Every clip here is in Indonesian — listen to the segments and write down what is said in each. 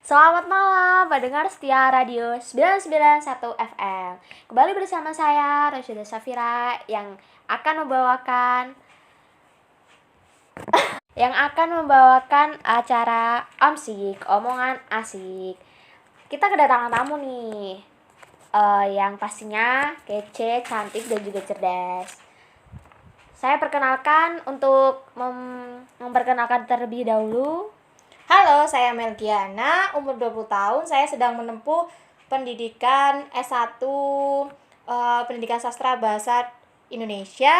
Selamat malam, pendengar setia Radio 991 FM. Kembali bersama saya, Rasyida Safira, yang akan membawakan acara Omsik, omongan asik. Kita kedatangan tamu nih, yang pastinya kece, cantik, dan juga cerdas. Saya perkenalkan untuk memperkenalkan terlebih dahulu. Halo, saya Melgiana, umur 20 tahun. Saya sedang menempuh pendidikan S1 Pendidikan Sastra Bahasa Indonesia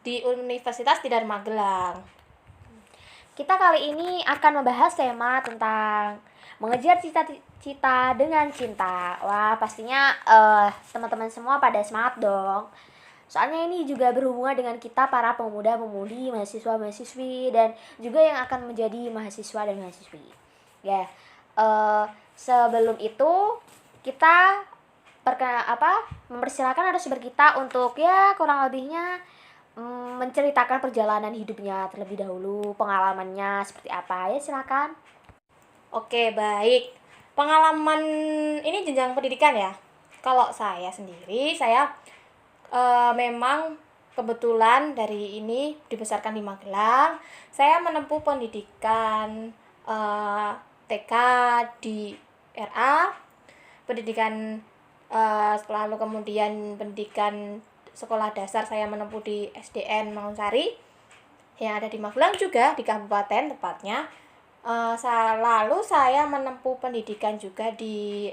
di Universitas Tidar Magelang. Kita kali ini akan membahas tema tentang mengejar cita-cita dengan cinta. Wah, pastinya teman-teman semua pada semangat dong. Soalnya ini juga berhubungan dengan kita para pemuda-pemudi, mahasiswa-mahasiswi, dan juga yang akan menjadi mahasiswa dan mahasiswi. Ya, sebelum itu kita mempersilakan narasumber kita untuk ya kurang lebihnya menceritakan perjalanan hidupnya terlebih dahulu, pengalamannya seperti apa, ya silakan. Oke, baik. Pengalaman ini jenjang pendidikan ya. Kalau saya sendiri, saya memang kebetulan dari ini dibesarkan di Magelang. Saya menempuh pendidikan TK di RA, pendidikan lalu kemudian pendidikan sekolah dasar saya menempuh di SDN Mangunsari yang ada di Magelang juga, di kabupaten tepatnya. Lalu saya menempuh pendidikan juga di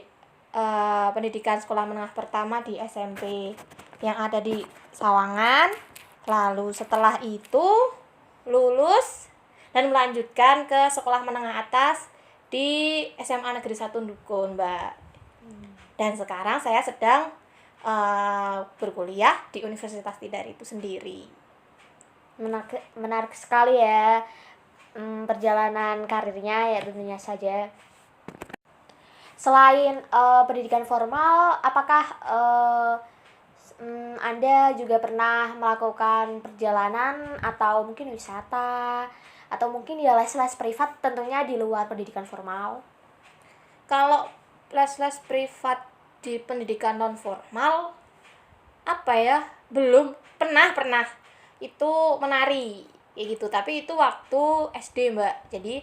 pendidikan sekolah menengah pertama di SMP yang ada di Sawangan. Lalu setelah itu lulus dan melanjutkan ke sekolah menengah atas di SMA Negeri 1 Dukun, Mbak. Dan sekarang saya sedang berkuliah di Universitas Tidar itu sendiri. Menarik sekali ya perjalanan karirnya ya tentunya saja. Selain pendidikan formal, apakah Anda juga pernah melakukan perjalanan atau mungkin wisata atau mungkin ya les-les privat tentunya di luar pendidikan formal? Kalau les-les privat di pendidikan non formal belum pernah itu menari kayak gitu, tapi itu waktu SD, Mbak. Jadi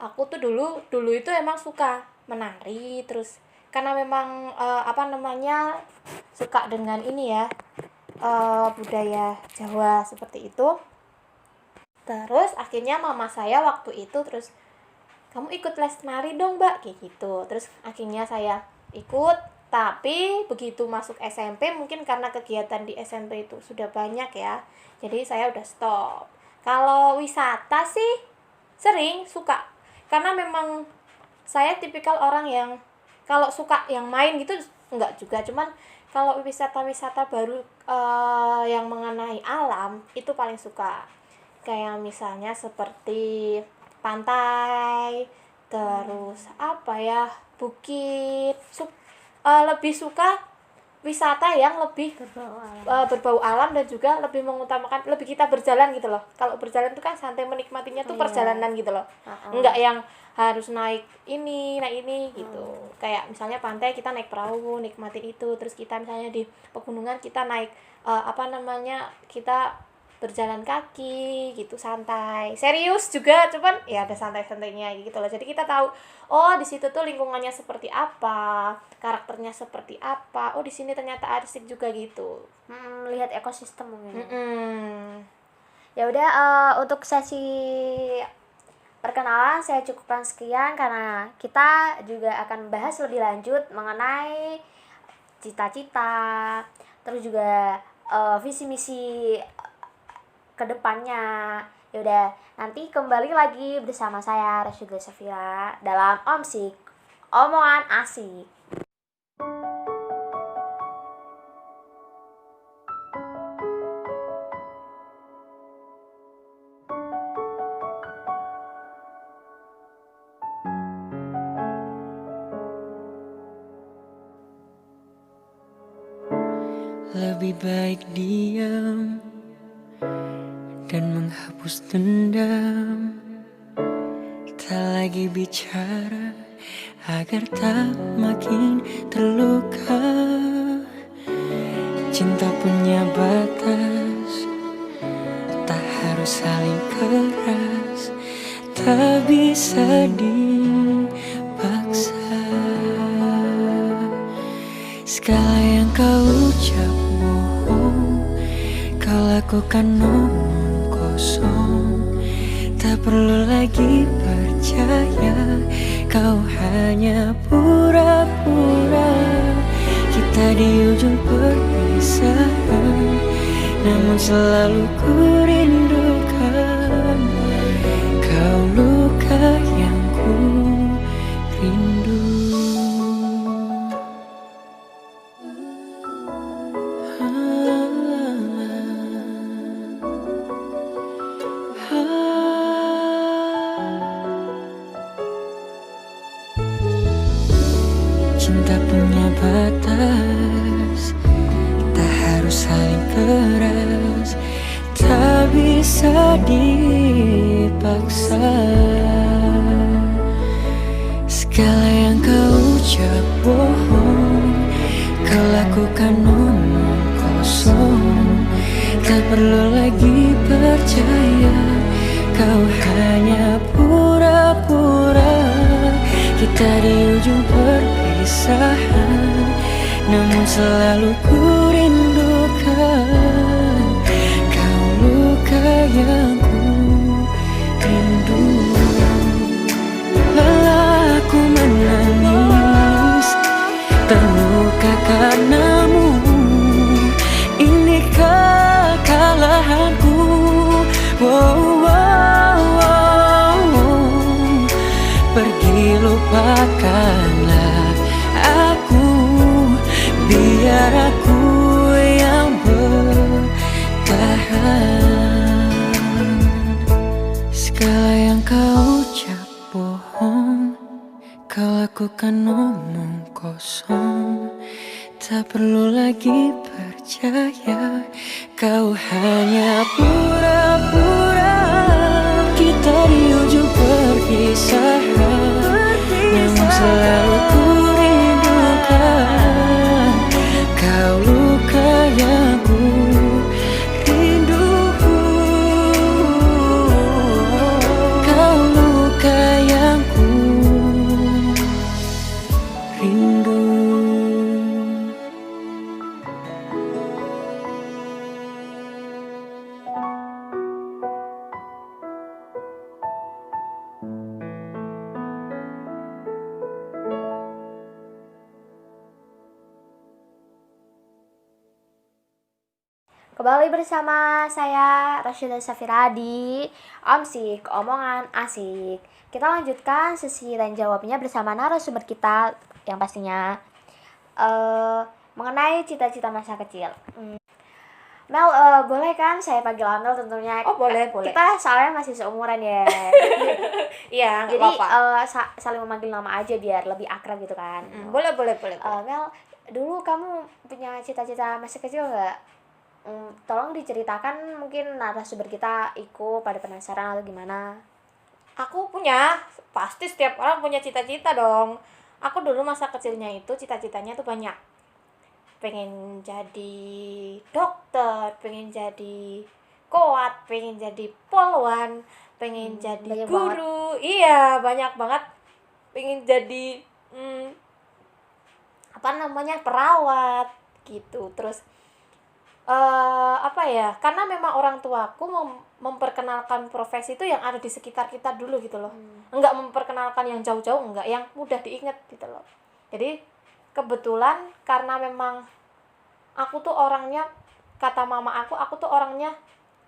aku tuh dulu itu emang suka menari, terus karena memang suka dengan ini ya, budaya Jawa seperti itu. Terus akhirnya mama saya waktu itu terus, kamu ikut les nari dong, Mbak, kayak gitu. Terus akhirnya saya ikut, tapi begitu masuk SMP mungkin karena kegiatan di SMP itu sudah banyak ya, jadi saya udah stop. Kalau wisata sih sering suka, karena memang saya tipikal orang yang kalau suka yang main gitu enggak juga, cuman kalau wisata-wisata baru yang mengenai alam itu paling suka. Kayak misalnya seperti pantai, terus bukit, lebih suka wisata yang lebih berbau alam dan juga lebih mengutamakan lebih kita berjalan gitu loh. Kalau berjalan itu kan santai, menikmatinya tuh perjalanan gitu loh. Enggak yang harus naik ini gitu. Kayak misalnya pantai kita naik perahu, nikmatin itu. Terus kita misalnya di pegunungan kita naik kita berjalan kaki gitu, santai. Serius juga, cuman ya ada santai-santainya gitu loh. Jadi kita tahu, oh di situ tuh lingkungannya seperti apa, karakternya seperti apa. Oh di sini ternyata asik juga gitu. Lihat ekosistem mungkin. Ya udah, untuk sesi perkenalan saya cukupkan sekian, karena kita juga akan bahas lebih lanjut mengenai cita-cita, terus juga visi misi kedepannya. Yaudah, nanti kembali lagi bersama saya Rasyida Safira dalam Omsik, omongan asik. Lebih baik diam dan menghapus dendam, tak lagi bicara agar tak makin terluka. Cinta punya batas, tak harus saling keras, tak bisa dipaksa. Segala yang kau ucap bohong, kau lakukan omong kosong. Tak perlu lagi percaya, kau hanya pura-pura. Kita di ujung perpisahan, namun selalu ku rindukan. Kau luka yang ku rindu. Cinta punya batas, tak harus saling keras, tak bisa dipaksa. Segala yang kau ucap bohong, kau lakukan omong kosong. Tak perlu lagi percaya, kau hanya pura-pura. Kita di ujung perpisahan, namun selalu ku rindukan. Kau luka yang ku rindu. Lelah aku menangis, terluka karenamu. Ini kekalahanku. Wow, wow, wow. Pergi lupakanlah aku, biar aku yang bertahan. Segala yang kau ucap bohong, kau lakukan omong kosong. Tak perlu lagi percaya, kau hanya pura-pura. Kita di ujung perpisahan, namun selalu ku rindukan. Kau luka yang ku rindu. Kau luka yang ku rindu. Kembali bersama saya Rashida Safira di Omsik, Omongan Asik. Kita lanjutkan sesi dan jawabnya bersama narasumber kita yang pastinya mengenai cita-cita masa kecil. Mel, boleh kan saya panggil Amel tentunya? Oh, boleh, boleh. Kita soalnya masih seumuran ya. Iya, nggak Jadi apa-apa. saling memanggil nama aja biar lebih akrab gitu kan. Boleh. Mel, dulu kamu punya cita-cita masa kecil nggak? Tolong diceritakan, mungkin narasumber kita ikut pada penasaran atau gimana. Aku punya, pasti setiap orang punya cita-cita dong. Aku dulu masa kecilnya itu cita-citanya tuh banyak. Pengen jadi dokter, pengen jadi koat, pengen jadi polwan, pengen jadi banyak guru. Iya, banyak banget. Pengen jadi perawat gitu. Terus karena memang orang tuaku memperkenalkan profesi itu yang ada di sekitar kita dulu gitu loh. Enggak memperkenalkan yang jauh-jauh, enggak, yang mudah diingat gitu loh. Jadi kebetulan karena memang aku tuh orangnya, kata mama aku tuh orangnya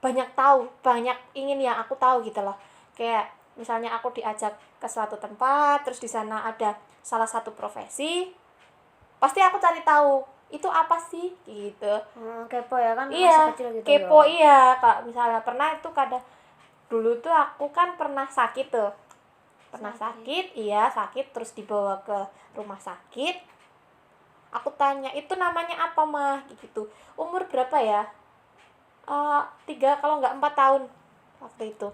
banyak tahu, banyak ingin yang aku tahu gitu loh. Kayak misalnya aku diajak ke suatu tempat, terus di sana ada salah satu profesi, pasti aku cari tahu itu apa sih gitu. Kepo ya kan, Iya, masa kecil gitu. kepo iya. Kalau misalnya pernah itu dulu tuh aku kan pernah sakit tuh. Sakit terus dibawa ke rumah sakit. Aku tanya, itu namanya apa mah gitu. Umur berapa ya? 3 kalau nggak 4 tahun waktu itu.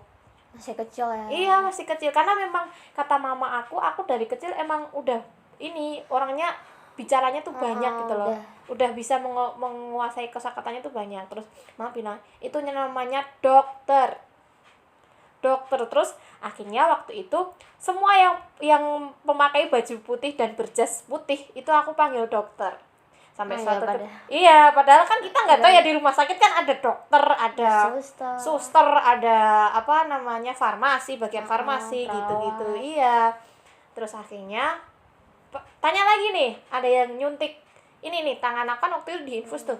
Masih kecil ya. Iya, masih kecil. Karena memang kata mama aku dari kecil emang udah ini orangnya bicaranya tuh banyak gitu loh. Udah bisa menguasai kosakatanya tuh banyak. Terus mama bilang, "Itu namanya dokter." Dokter. Terus akhirnya waktu itu semua yang memakai baju putih dan berjas putih itu aku panggil dokter. Sampai iya, padahal kan kita nggak tahu ya di rumah sakit kan ada dokter, ada suster, ada apa namanya farmasi, bagian farmasi gitu-gitu. Iya. Terus akhirnya tanya lagi nih, ada yang nyuntik ini nih tangan aku kan waktu itu diinfus tuh.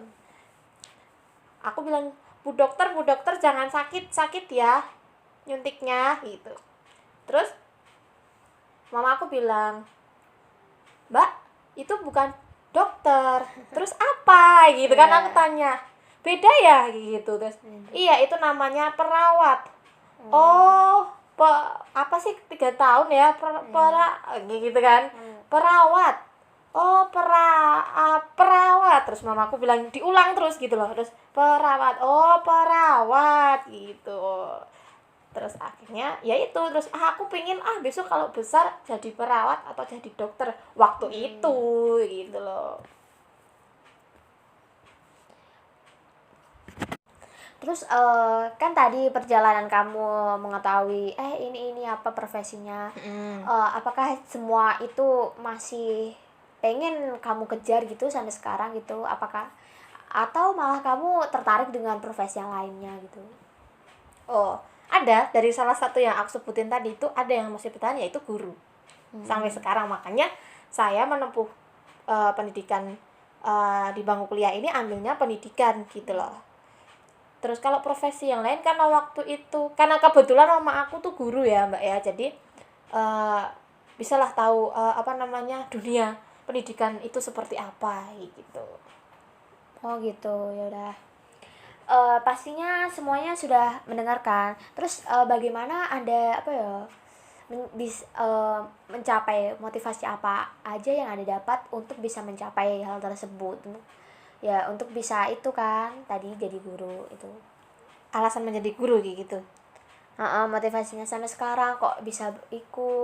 Aku bilang, bu dokter jangan sakit ya nyuntiknya gitu. Terus mama aku bilang, "Mbak, itu bukan dokter." Terus apa gitu kan aku tanya. Beda ya gitu. Terus iya itu namanya perawat. Oh, apa sih 3 tahun ya gitu kan. Perawat. Oh, perawat. Terus mama aku bilang diulang terus gitu loh. Terus perawat. Oh, perawat gitu. Terus akhirnya ya itu terus aku pingin besok kalau besar jadi perawat atau jadi dokter waktu itu gitu loh. Terus kan tadi perjalanan kamu mengetahui ini apa profesinya, apakah semua itu masih pengen kamu kejar gitu sampai sekarang gitu, apakah atau malah kamu tertarik dengan profesi yang lainnya gitu? Ada dari salah satu yang aku sebutin tadi itu ada yang masih bertahan yaitu guru sampai sekarang. Makanya saya menempuh pendidikan di bangku kuliah ini ambilnya pendidikan gitu loh. Terus kalau profesi yang lain karena waktu itu karena kebetulan mama aku tuh guru ya Mbak ya, jadi bisalah tahu apa namanya dunia pendidikan itu seperti apa gitu. Oh gitu, ya udah. Pastinya semuanya sudah mendengarkan. Terus bagaimana Anda mencapai motivasi apa aja yang Anda dapat untuk bisa mencapai hal tersebut? Ya, untuk bisa itu kan tadi jadi guru itu. Alasan menjadi guru gitu. Motivasinya sampai sekarang kok bisa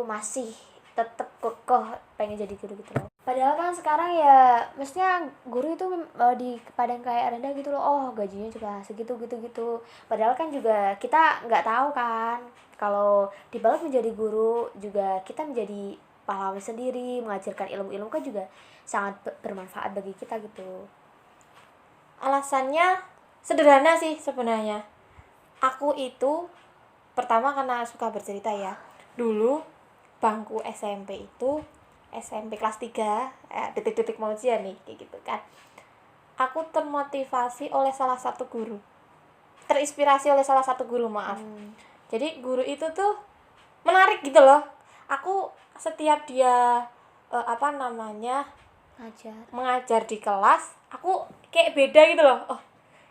masih tetap kok pengen jadi guru gitu loh. Padahal kan sekarang ya mestinya guru itu di padang kayak rendah gitu loh. Oh, gajinya juga segitu gitu. Padahal kan juga kita nggak tahu kan kalau di balik menjadi guru juga kita menjadi pahlawan sendiri, mengajarkan ilmu-ilmu kan juga sangat bermanfaat bagi kita gitu. Alasannya sederhana sih sebenarnya. Aku itu pertama karena suka bercerita ya. Dulu bangku SMP itu SMP kelas 3 detik-detik mau ujian nih kayak gitu kan. Aku termotivasi oleh salah satu guru. Terinspirasi oleh salah satu guru, maaf. Jadi guru itu tuh menarik gitu loh. Aku setiap dia mengajar di kelas, aku kayak beda gitu loh. Oh,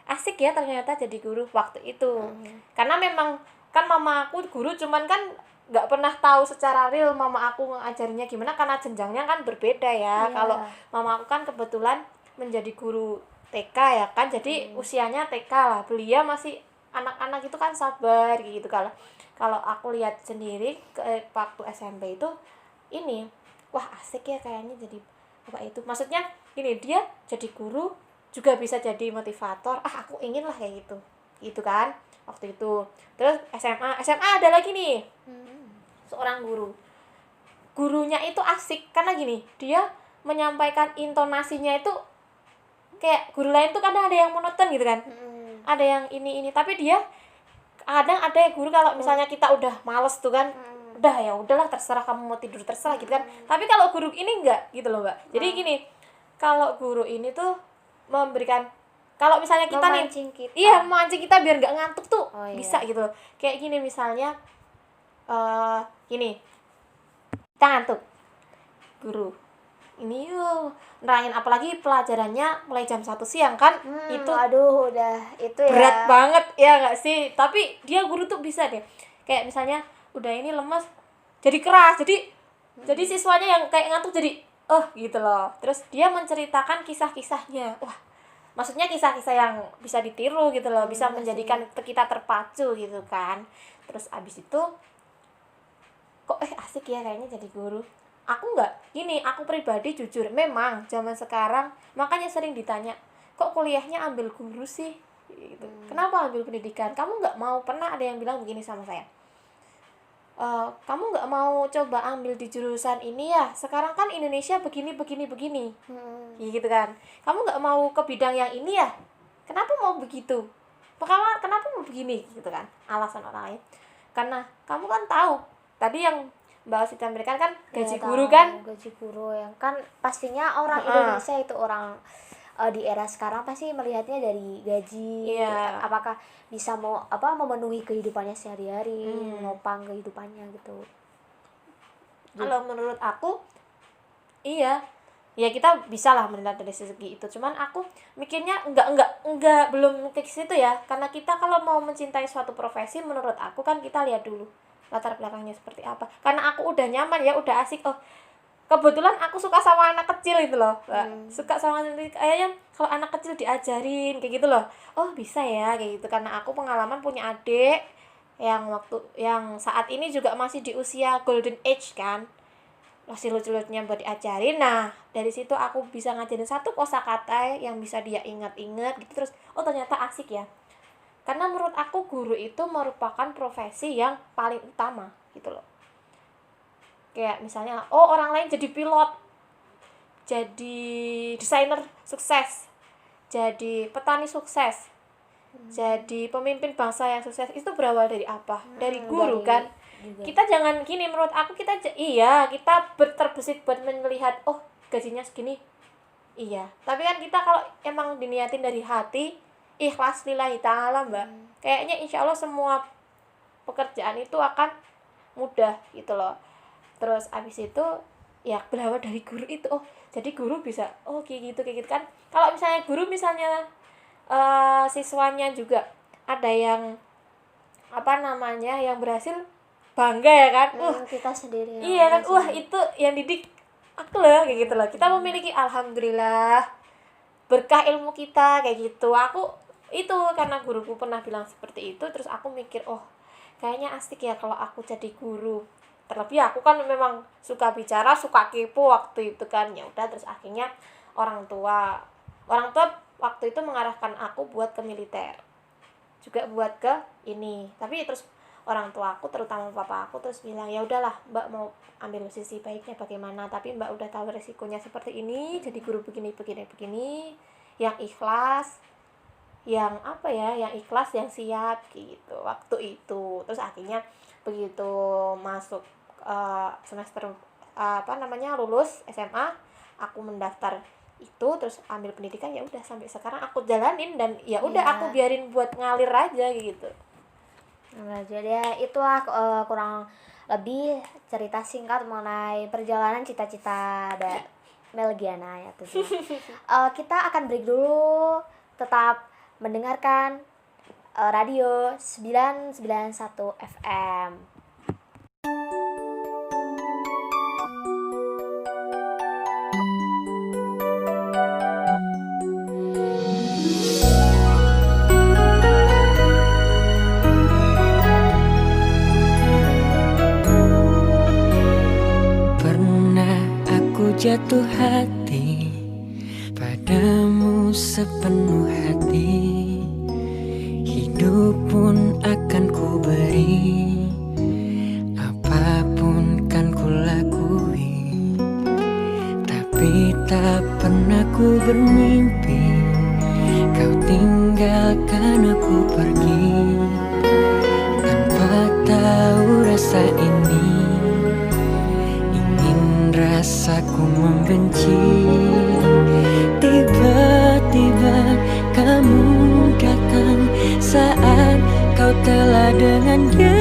asik ya ternyata jadi guru waktu itu. Karena memang kan mama aku guru cuman kan nggak pernah tahu secara real mama aku ngajarinya gimana karena jenjangnya kan berbeda ya. Kalau mama aku kan kebetulan menjadi guru TK ya kan, jadi usianya TK lah. Beliau masih anak-anak itu kan sabar gitu. Kalau aku lihat sendiri waktu SMP itu ini wah asik ya kayaknya jadi apa itu. Maksudnya gini, dia jadi guru juga bisa jadi motivator. Aku ingin lah kayak gitu. Gitu kan waktu itu. Terus SMA ada lagi nih. Seorang gurunya itu asik karena gini, dia menyampaikan intonasinya itu kayak guru lain tuh kadang ada yang monoton gitu kan, ada yang ini tapi dia kadang ada yang guru kalau misalnya kita udah males tuh kan, udah ya udahlah terserah kamu mau tidur terserah gitu kan. Tapi kalau guru ini enggak gitu loh Mbak. Jadi gini, kalau guru ini tuh memberikan, kalau misalnya kita memancing kita biar nggak ngantuk tuh bisa gitu loh. Kayak gini misalnya gini, kita ngantuk, guru ini nerangin apalagi pelajarannya mulai jam 1 siang kan, itu aduh udah itu ya berat banget ya nggak sih. Tapi dia guru tuh bisa deh, kayak misalnya udah ini lemas jadi keras, jadi siswanya yang kayak ngantuk jadi gitu loh. Terus dia menceritakan kisah-kisahnya, wah maksudnya kisah-kisah yang bisa ditiru gitu loh, bisa menjadikan kita terpacu gitu kan. Terus abis itu kok asik ya kayaknya jadi guru. Aku aku pribadi jujur memang zaman sekarang makanya sering ditanya, kok kuliahnya ambil guru sih gitu. Kenapa ambil pendidikan? Kamu nggak mau, pernah ada yang bilang begini sama saya, kamu nggak mau coba ambil di jurusan ini ya, sekarang kan Indonesia begini gitu kan, kamu nggak mau ke bidang yang ini ya, kenapa mau begitu, kenapa mau begini gitu kan, alasan orang lain. Karena kamu kan tahu tadi yang Mbak Sita berikan kan gaji guru kan, gaji guru yang kan pastinya orang Indonesia itu orang di era sekarang pasti melihatnya dari gaji, apakah bisa memenuhi kehidupannya sehari-hari, menopang kehidupannya gitu. Kalau menurut aku iya, ya kita bisa lah melihat dari segi itu, cuman aku mikirnya enggak belum ke situ ya, karena kita kalau mau mencintai suatu profesi menurut aku kan kita lihat dulu latar belakangnya seperti apa. Karena aku udah nyaman ya, udah asik, kebetulan aku suka sama anak kecil itu loh, suka sama kayaknya kalau anak kecil diajarin kayak gitu loh, bisa ya kayak gitu. Karena aku pengalaman punya adik yang saat ini juga masih di usia golden age kan, masih lucu-lucunya buat diajarin. Nah dari situ aku bisa ngajarin satu kosakata yang bisa dia ingat-ingat gitu, terus ternyata asik ya. Karena menurut aku guru itu merupakan profesi yang paling utama gitu loh. Kayak misalnya orang lain jadi pilot, jadi desainer sukses, jadi petani sukses, jadi pemimpin bangsa yang sukses, itu berawal dari apa? Dari guru kan juga. Kita jangan gini, menurut aku kita terbesit buat melihat gajinya segini, iya, tapi kan kita kalau emang diniatin dari hati, ikhlas lillahi ta'ala Mbak, kayaknya insya Allah semua pekerjaan itu akan mudah gitu loh. Terus abis itu ya berawal dari guru itu, jadi guru bisa kayak gitu kan. Kalau misalnya guru siswanya juga ada yang yang berhasil, bangga ya kan, kita sendiri iya kan, itu yang didik aku loh kayak gitu loh. Kita memiliki alhamdulillah berkah ilmu kita kayak gitu. Aku itu karena guruku pernah bilang seperti itu, terus aku mikir kayaknya asik ya kalau aku jadi guru. Terlebih aku kan memang suka bicara, suka kepo waktu itu kan. Ya udah, terus akhirnya orang tua waktu itu mengarahkan aku buat ke militer, juga buat ke ini. Tapi terus orang tua aku, terutama papa aku, terus bilang ya udahlah Mbak mau ambil sisi baiknya bagaimana, tapi Mbak udah tahu resikonya seperti ini, jadi guru begini yang ikhlas, yang ikhlas, yang siap gitu waktu itu. Terus akhirnya begitu masuk semester lulus SMA, aku mendaftar itu, terus ambil pendidikan. Ya udah sampai sekarang aku jalanin, dan ya udah aku biarin buat ngalir aja gitu. Nah, jadi itulah kurang lebih cerita singkat mengenai perjalanan cita-cita Melgiana ya tuh. Kita akan break dulu, tetap mendengarkan radio 991 FM. Pernah aku jatuh hati padamu sepenuh hati, hidup pun akan ku beri, apapun kan ku lakui. Tapi tak pernah ku bermimpi kau tinggalkan aku pergi, tanpa tahu rasa ini, ingin rasaku membenci. Tiba-tiba kamu datang saat kau telah dengan dia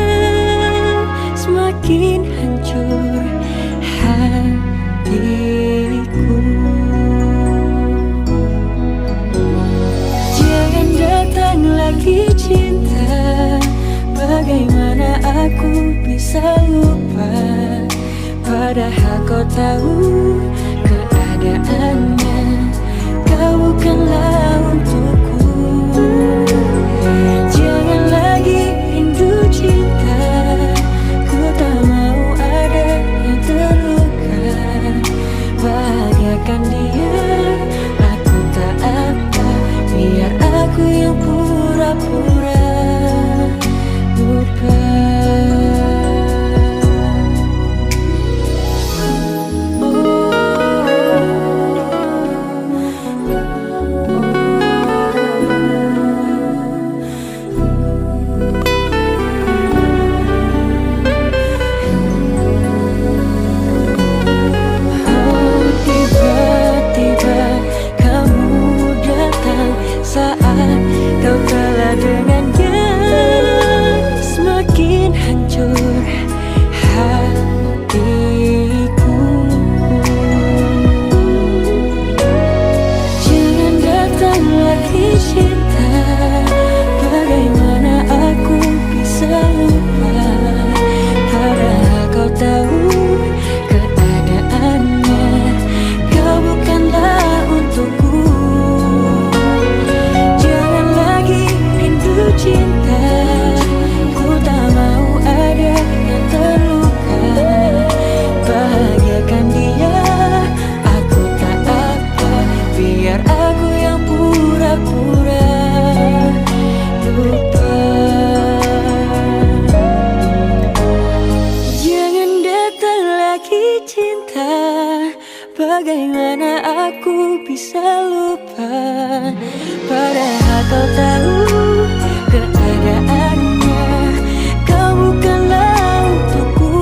semakin hancur hatiku. Jangan datang lagi cinta, bagaimana aku bisa lupa, padahal kau tahu keadaannya. Kau bukanlah untuk bahagiakan dia. Aku tak apa, biar aku yang pura-pura lupa. Tiba-tiba kamu datang saat kau telah dengannya. Semakin hancur hatiku. Jangan datang lagi cinta, bagaimana aku bisa lupa, padahal kau tahu keadaannya. Kau bukanlah untukku. Jangan lagi rindu cinta, ku tak mau ada yang terluka. Bahagiakan dia, aku tak apa, biar aku yang pura-pura lupa. Jangan datang lagi cinta, bagaimana aku bisa lupa, padahal kau tahu keadaannya. Kau bukanlah untukku.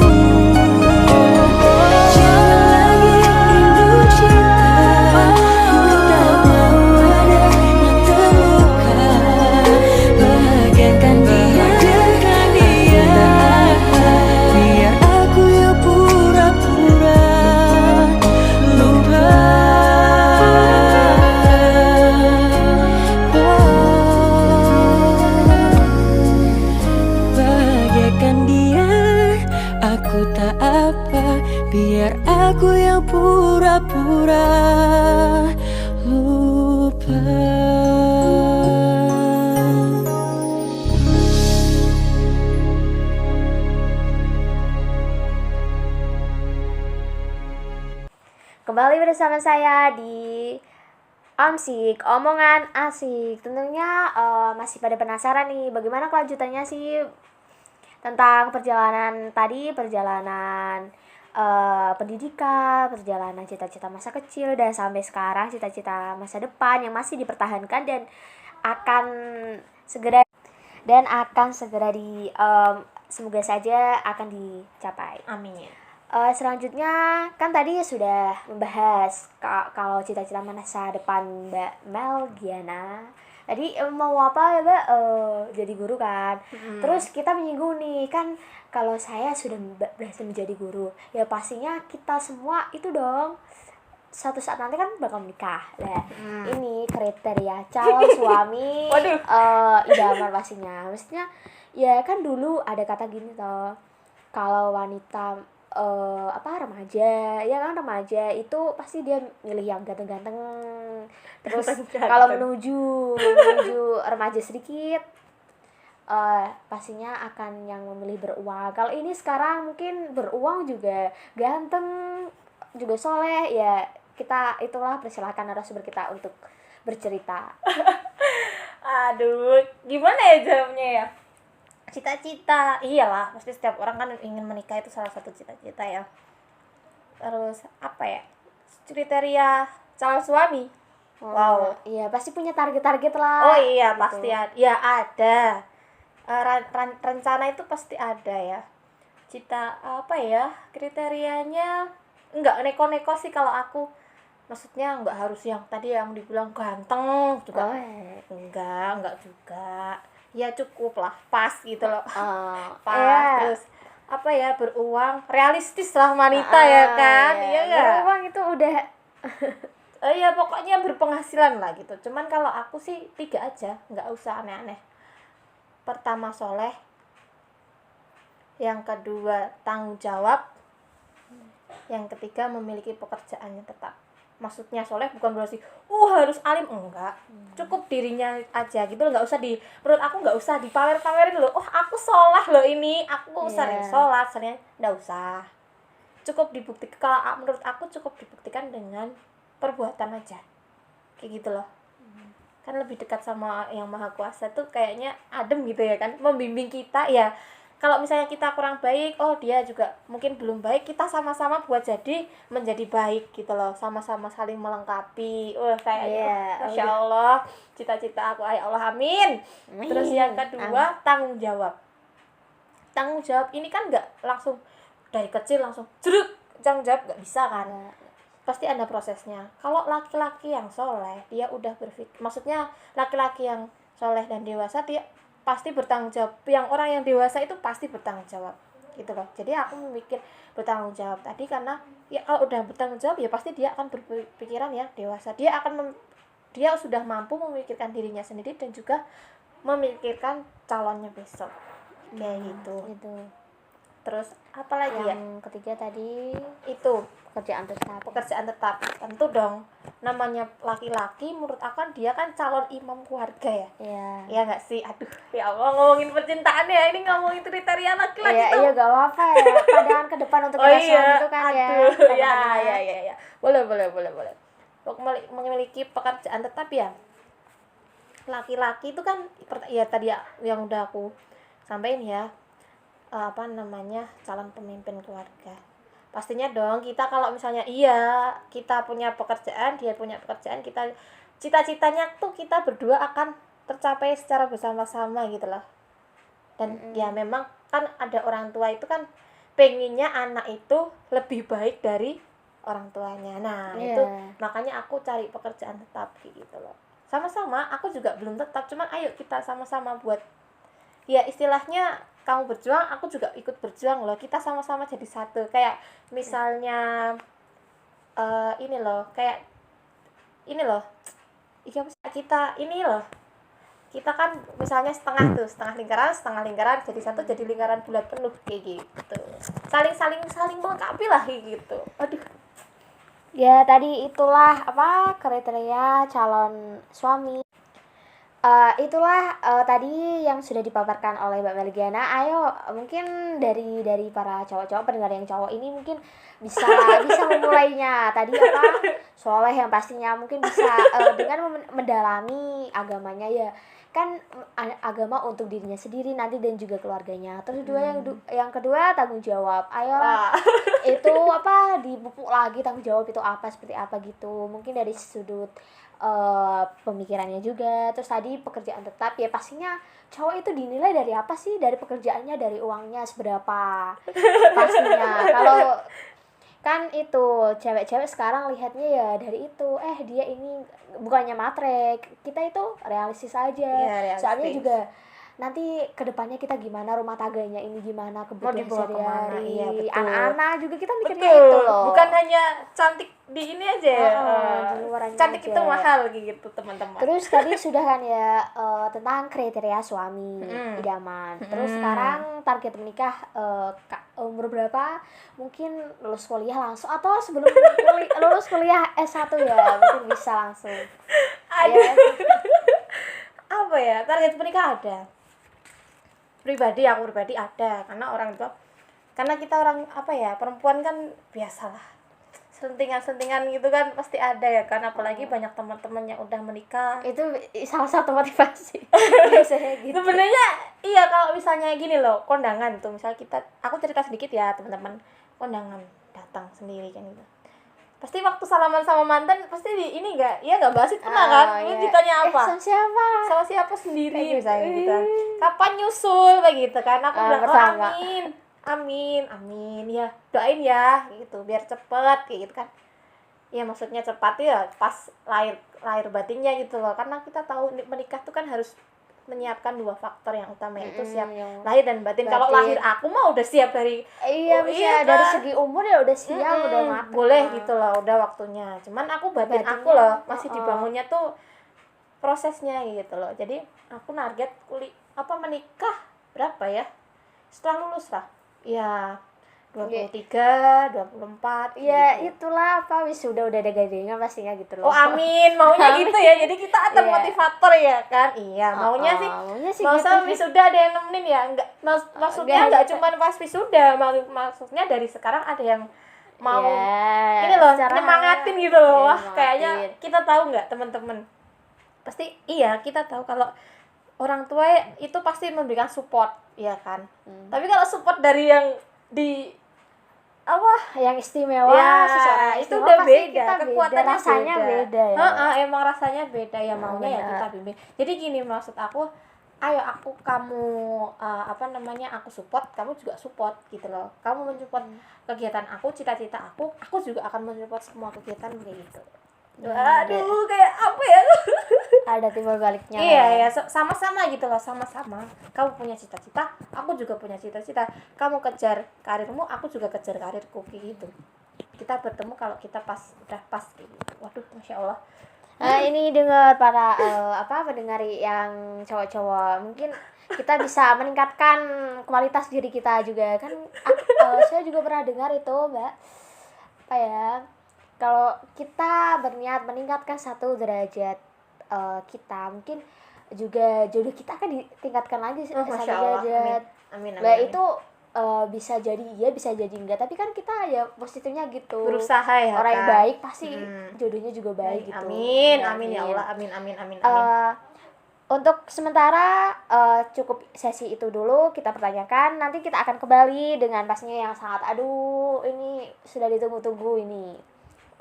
Jangan lagi rindu cinta, ku tak mau ada yang terluka. Bahagiakan dia, biar aku yang pura-pura lupa. Bahagiakan dia, aku tak apa, biar aku yang pura-pura lupa. Kembali bersama saya di Amsik, omongan asik. Tentunya masih pada penasaran nih bagaimana kelanjutannya sih tentang perjalanan tadi, perjalanan pendidikan, perjalanan cita-cita masa kecil dan sampai sekarang cita-cita masa depan yang masih dipertahankan dan akan segera semoga saja akan dicapai. Amin. Selanjutnya kan tadi sudah membahas kalau cita-cita masa depan Mbak Melgiana. Tadi mau apa ya Mbak? Jadi guru kan. Terus kita menyinggung nih kan kalau saya sudah berhasil menjadi guru, ya pastinya kita semua itu dong suatu saat nanti kan bakal menikah. Nah, ini kriteria calon suami idaman pastinya. Maksudnya ya kan dulu ada kata gini toh. Kalau wanita remaja, ya kan remaja itu pasti dia milih yang ganteng-ganteng. Terus kalau menuju remaja sedikit pastinya akan yang memilih beruang. Kalau ini sekarang mungkin beruang juga ganteng, juga soleh, ya kita itulah persilahkan narasumber kita untuk bercerita. Aduh, gimana ya jawabnya ya? Cita-cita, iyalah, pasti setiap orang kan ingin menikah, itu salah satu cita-cita ya. Terus apa ya? Kriteria calon suami. Wow, iya pasti punya target-target lah. oh iya gitu. pasti ada. Ya ada. Rencana itu pasti ada ya. Cita apa ya? Kriterianya enggak neko-neko sih kalau aku. Maksudnya enggak harus yang tadi yang dibilang ganteng juga. Enggak juga. Ya cukup lah, pas gitu loh. Pas. Terus apa ya, beruang, realistis lah wanita ya kan. Iya enggak? Beruang itu udah Ya pokoknya berpenghasilan lah gitu. Cuman kalau aku sih 3 aja, nggak usah aneh-aneh. Pertama soleh, yang kedua tanggung jawab, yang ketiga memiliki pekerjaannya tetap. Maksudnya soleh bukan berarti harus alim, enggak. Cukup dirinya aja gitu loh, nggak usah menurut aku nggak usah dipamer-pamerin loh. Aku soleh loh ini, aku sering sholat, sering, nggak usah. cukup dibuktikan, kalau menurut aku cukup dibuktikan dengan perbuatan aja, kayak gitu loh. Kan lebih dekat sama yang maha kuasa tuh kayaknya adem gitu ya kan, membimbing kita ya. Kalau misalnya kita kurang baik, oh dia juga mungkin belum baik, kita sama-sama buat menjadi baik gitu loh, sama-sama saling melengkapi. Kayaknya Masya Allah, cita-cita aku, ya Allah, amin. Terus yang kedua, tanggung jawab ini kan nggak langsung dari kecil langsung jeruk tanggung jawab, nggak bisa kan, pasti ada prosesnya. Kalau laki-laki yang soleh, dia udah berpikir, maksudnya laki-laki yang soleh dan dewasa, dia pasti bertanggung jawab. Yang orang yang dewasa itu pasti bertanggung jawab gitu loh. Jadi aku memikir bertanggung jawab tadi karena ya kalau udah bertanggung jawab ya pasti dia akan berpikiran ya dewasa. Dia sudah mampu memikirkan dirinya sendiri dan juga memikirkan calonnya besok, kayak gitu. Terus apa lagi yang ketiga tadi itu pekerjaan tetap. tentu dong, namanya laki-laki menurut aku kan dia kan calon imam keluarga ya. Ya nggak sih, aduh ya Allah, ngomongin percintaan ya, ini ngomongin kriteria laki-laki tuh. Iya gak apa-apa ya, pandangan ke depan untuk kita suami itu kan ya boleh untuk memiliki pekerjaan tetap ya, laki-laki itu kan ya tadi yang udah aku sampaikan ya, calon pemimpin keluarga. Pastinya dong kita kalau misalnya kita punya pekerjaan, dia punya pekerjaan, kita cita-citanya tuh kita berdua akan tercapai secara bersama-sama gitu loh. Dan ya memang kan ada orang tua itu kan pengennya anak itu lebih baik dari orang tuanya. Nah itu makanya aku cari pekerjaan tetap gitu loh. Sama-sama, aku juga belum tetap, cuman ayo kita sama-sama buat, ya istilahnya kamu berjuang, aku juga ikut berjuang loh, kita sama-sama jadi satu. Kayak misalnya ini loh kita kan misalnya setengah lingkaran jadi satu, jadi lingkaran bulat penuh kayak gitu, saling melengkapi lah kayak gitu. Aduh ya, tadi itulah kriteria calon suami. Itulah tadi yang sudah dipaparkan oleh Mbak Meligiana. Ayo mungkin dari para cowok-cowok, pendengar yang cowok ini mungkin bisa memulainya. Tadi soleh yang pastinya mungkin bisa dengan mendalami agamanya ya kan, agama untuk dirinya sendiri nanti dan juga keluarganya. Terus yang kedua tanggung jawab. Ayo itu dipupuk lagi tanggung jawab itu seperti apa gitu, mungkin dari sudut pemikirannya juga. Terus tadi pekerjaan tetap ya pastinya cowok itu dinilai dari apa sih, dari pekerjaannya, dari uangnya seberapa pastinya. Kalau kan itu cewek-cewek sekarang lihatnya ya dari itu, dia ini bukannya matre, kita itu realistis aja realistis. Soalnya juga nanti kedepannya kita gimana, rumah tangganya ini gimana, kebutuhan sehari-hari, anak-anak juga kita mikirnya itu loh, bukan hanya cantik di ini aja ya, cantik aja. itu mahal gitu teman-teman. Terus tadi sudah kan ya tentang kriteria suami idaman. Terus sekarang target menikah umur berapa? Mungkin lulus kuliah langsung atau sebelum lulus kuliah S1 ya, mungkin bisa langsung. Aduh. Apa ya, target menikah ada. Aku pribadi ada, karena kita orang perempuan kan biasalah selentingan gitu kan pasti ada ya kan, apalagi banyak teman-teman yang udah menikah, itu salah satu motivasi biasanya gitu. Sebenarnya iya, kalau misalnya gini loh, kondangan tuh misalnya aku cerita sedikit ya teman-teman, kondangan datang sendiri kan gitu, pasti waktu salaman sama mantan pasti nggak basi pernah kan, ditanya apa, sama siapa sendiri misalnya gitu kan, kapan nyusul kayak gitu kan, aku bilang amin ya, doain ya gitu biar cepet kayak gitu kan. Ya maksudnya cepat ya pas lahir batinnya gitu loh, karena kita tahu menikah tuh kan harus menyiapkan dua faktor yang utama, yaitu siap lahir dan batin. Kalau lahir aku mah udah siap dari dari segi umur ya udah siap, udah matang, boleh gitu loh, udah waktunya. Cuman aku batin aku loh masih dibangunnya tuh prosesnya gitu loh. Jadi aku target menikah berapa ya, setelah lulus lah ya 23, 24 ya gitu. Itulah wisuda udah ada gadengan pastinya gitu loh. Oh amin, maunya gitu ya. Jadi kita termotivator ya kan. Iya, maunya sih gitu. Wisuda ada yang nemenin ya. Enggak, maksudnya enggak cuma pas wisuda, maksudnya dari sekarang ada yang mau Ya, ini loh secara nyemangatin gitu loh. ya, Wah, kayaknya nyemangatin. kita tahu nggak teman-teman, pasti iya kita tahu kalau orang tua itu pasti memberikan support, ya kan. Tapi kalau support dari yang di apa yang istimewa ya, seseorang itu istimewa udah pasti beda, kita kekuatannya rasanya beda ya. Emang rasanya beda ya, maunya ya benar. kita bimbing. Jadi gini maksud aku, ayo kamu aku support, kamu juga support gitu loh. Kamu mensupport kegiatan aku, cita-cita aku juga akan mensupport semua kegiatan kayak gitu. Aduh, kayak apa ya? Ada timbal baliknya Iya ya, sama-sama gitu loh, sama-sama. Kamu punya cita-cita, aku juga punya cita-cita. Kamu kejar karirmu, aku juga kejar karirku kayak gitu. Kita bertemu kalau kita udah pas kayak gitu. Waduh, masya Allah. Ini dengar para pendengar yang cowok-cowok, mungkin kita bisa meningkatkan kualitas diri kita juga kan. Saya juga pernah dengar itu, Mbak, apa ya, kalau kita berniat meningkatkan satu derajat kita, mungkin juga jodoh kita akan ditingkatkan lagi satu Masya Allah. derajat. Amin. Mbak, itu bisa jadi iya, bisa jadi enggak, tapi kan kita ya positifnya gitu, Berusaha ya. orang yang kan? baik pasti jodohnya juga baik gitu. Amin, Ya, amin ya Allah, amin. Untuk sementara cukup sesi itu dulu kita pertanyakan, nanti kita akan kembali dengan pastinya yang sangat ini sudah ditunggu-tunggu ini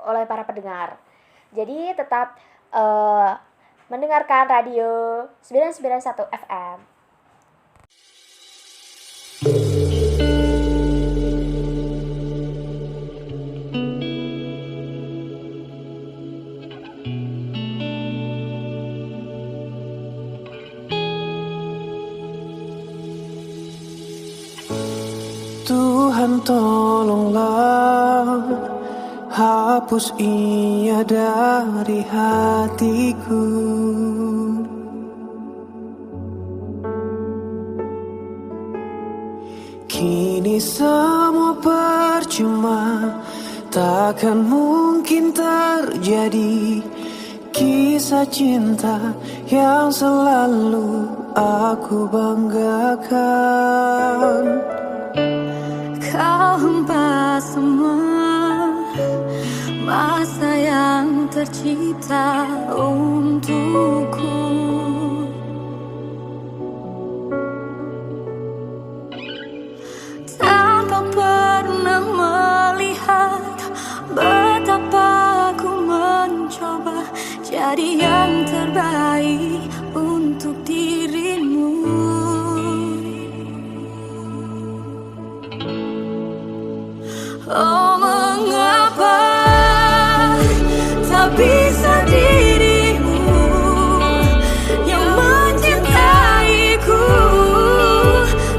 oleh para pendengar. Jadi tetap mendengarkan radio 991 FM. Tuhan tolonglah, hapus ia dari hatiku. Kini semua percuma, takkan mungkin terjadi kisah cinta yang selalu aku banggakan. Kau hempas semua masa yang tercipta untukku. Tanpa pernah melihat betapa aku mencoba jadi yang terbaik untuk dirimu. Oh, mengapa tak bisa dirimu yang mencintaiku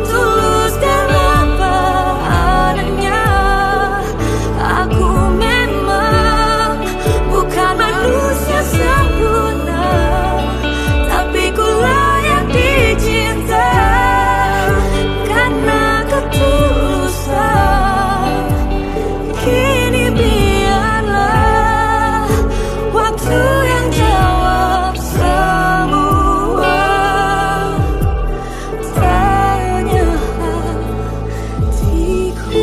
tulus dan apa adanya. Aku memang bukan manusia sempurna, tapi ku layak dicinta karena ketulusan. Kini biarlah waktu yang jawab semua tanya hatiku.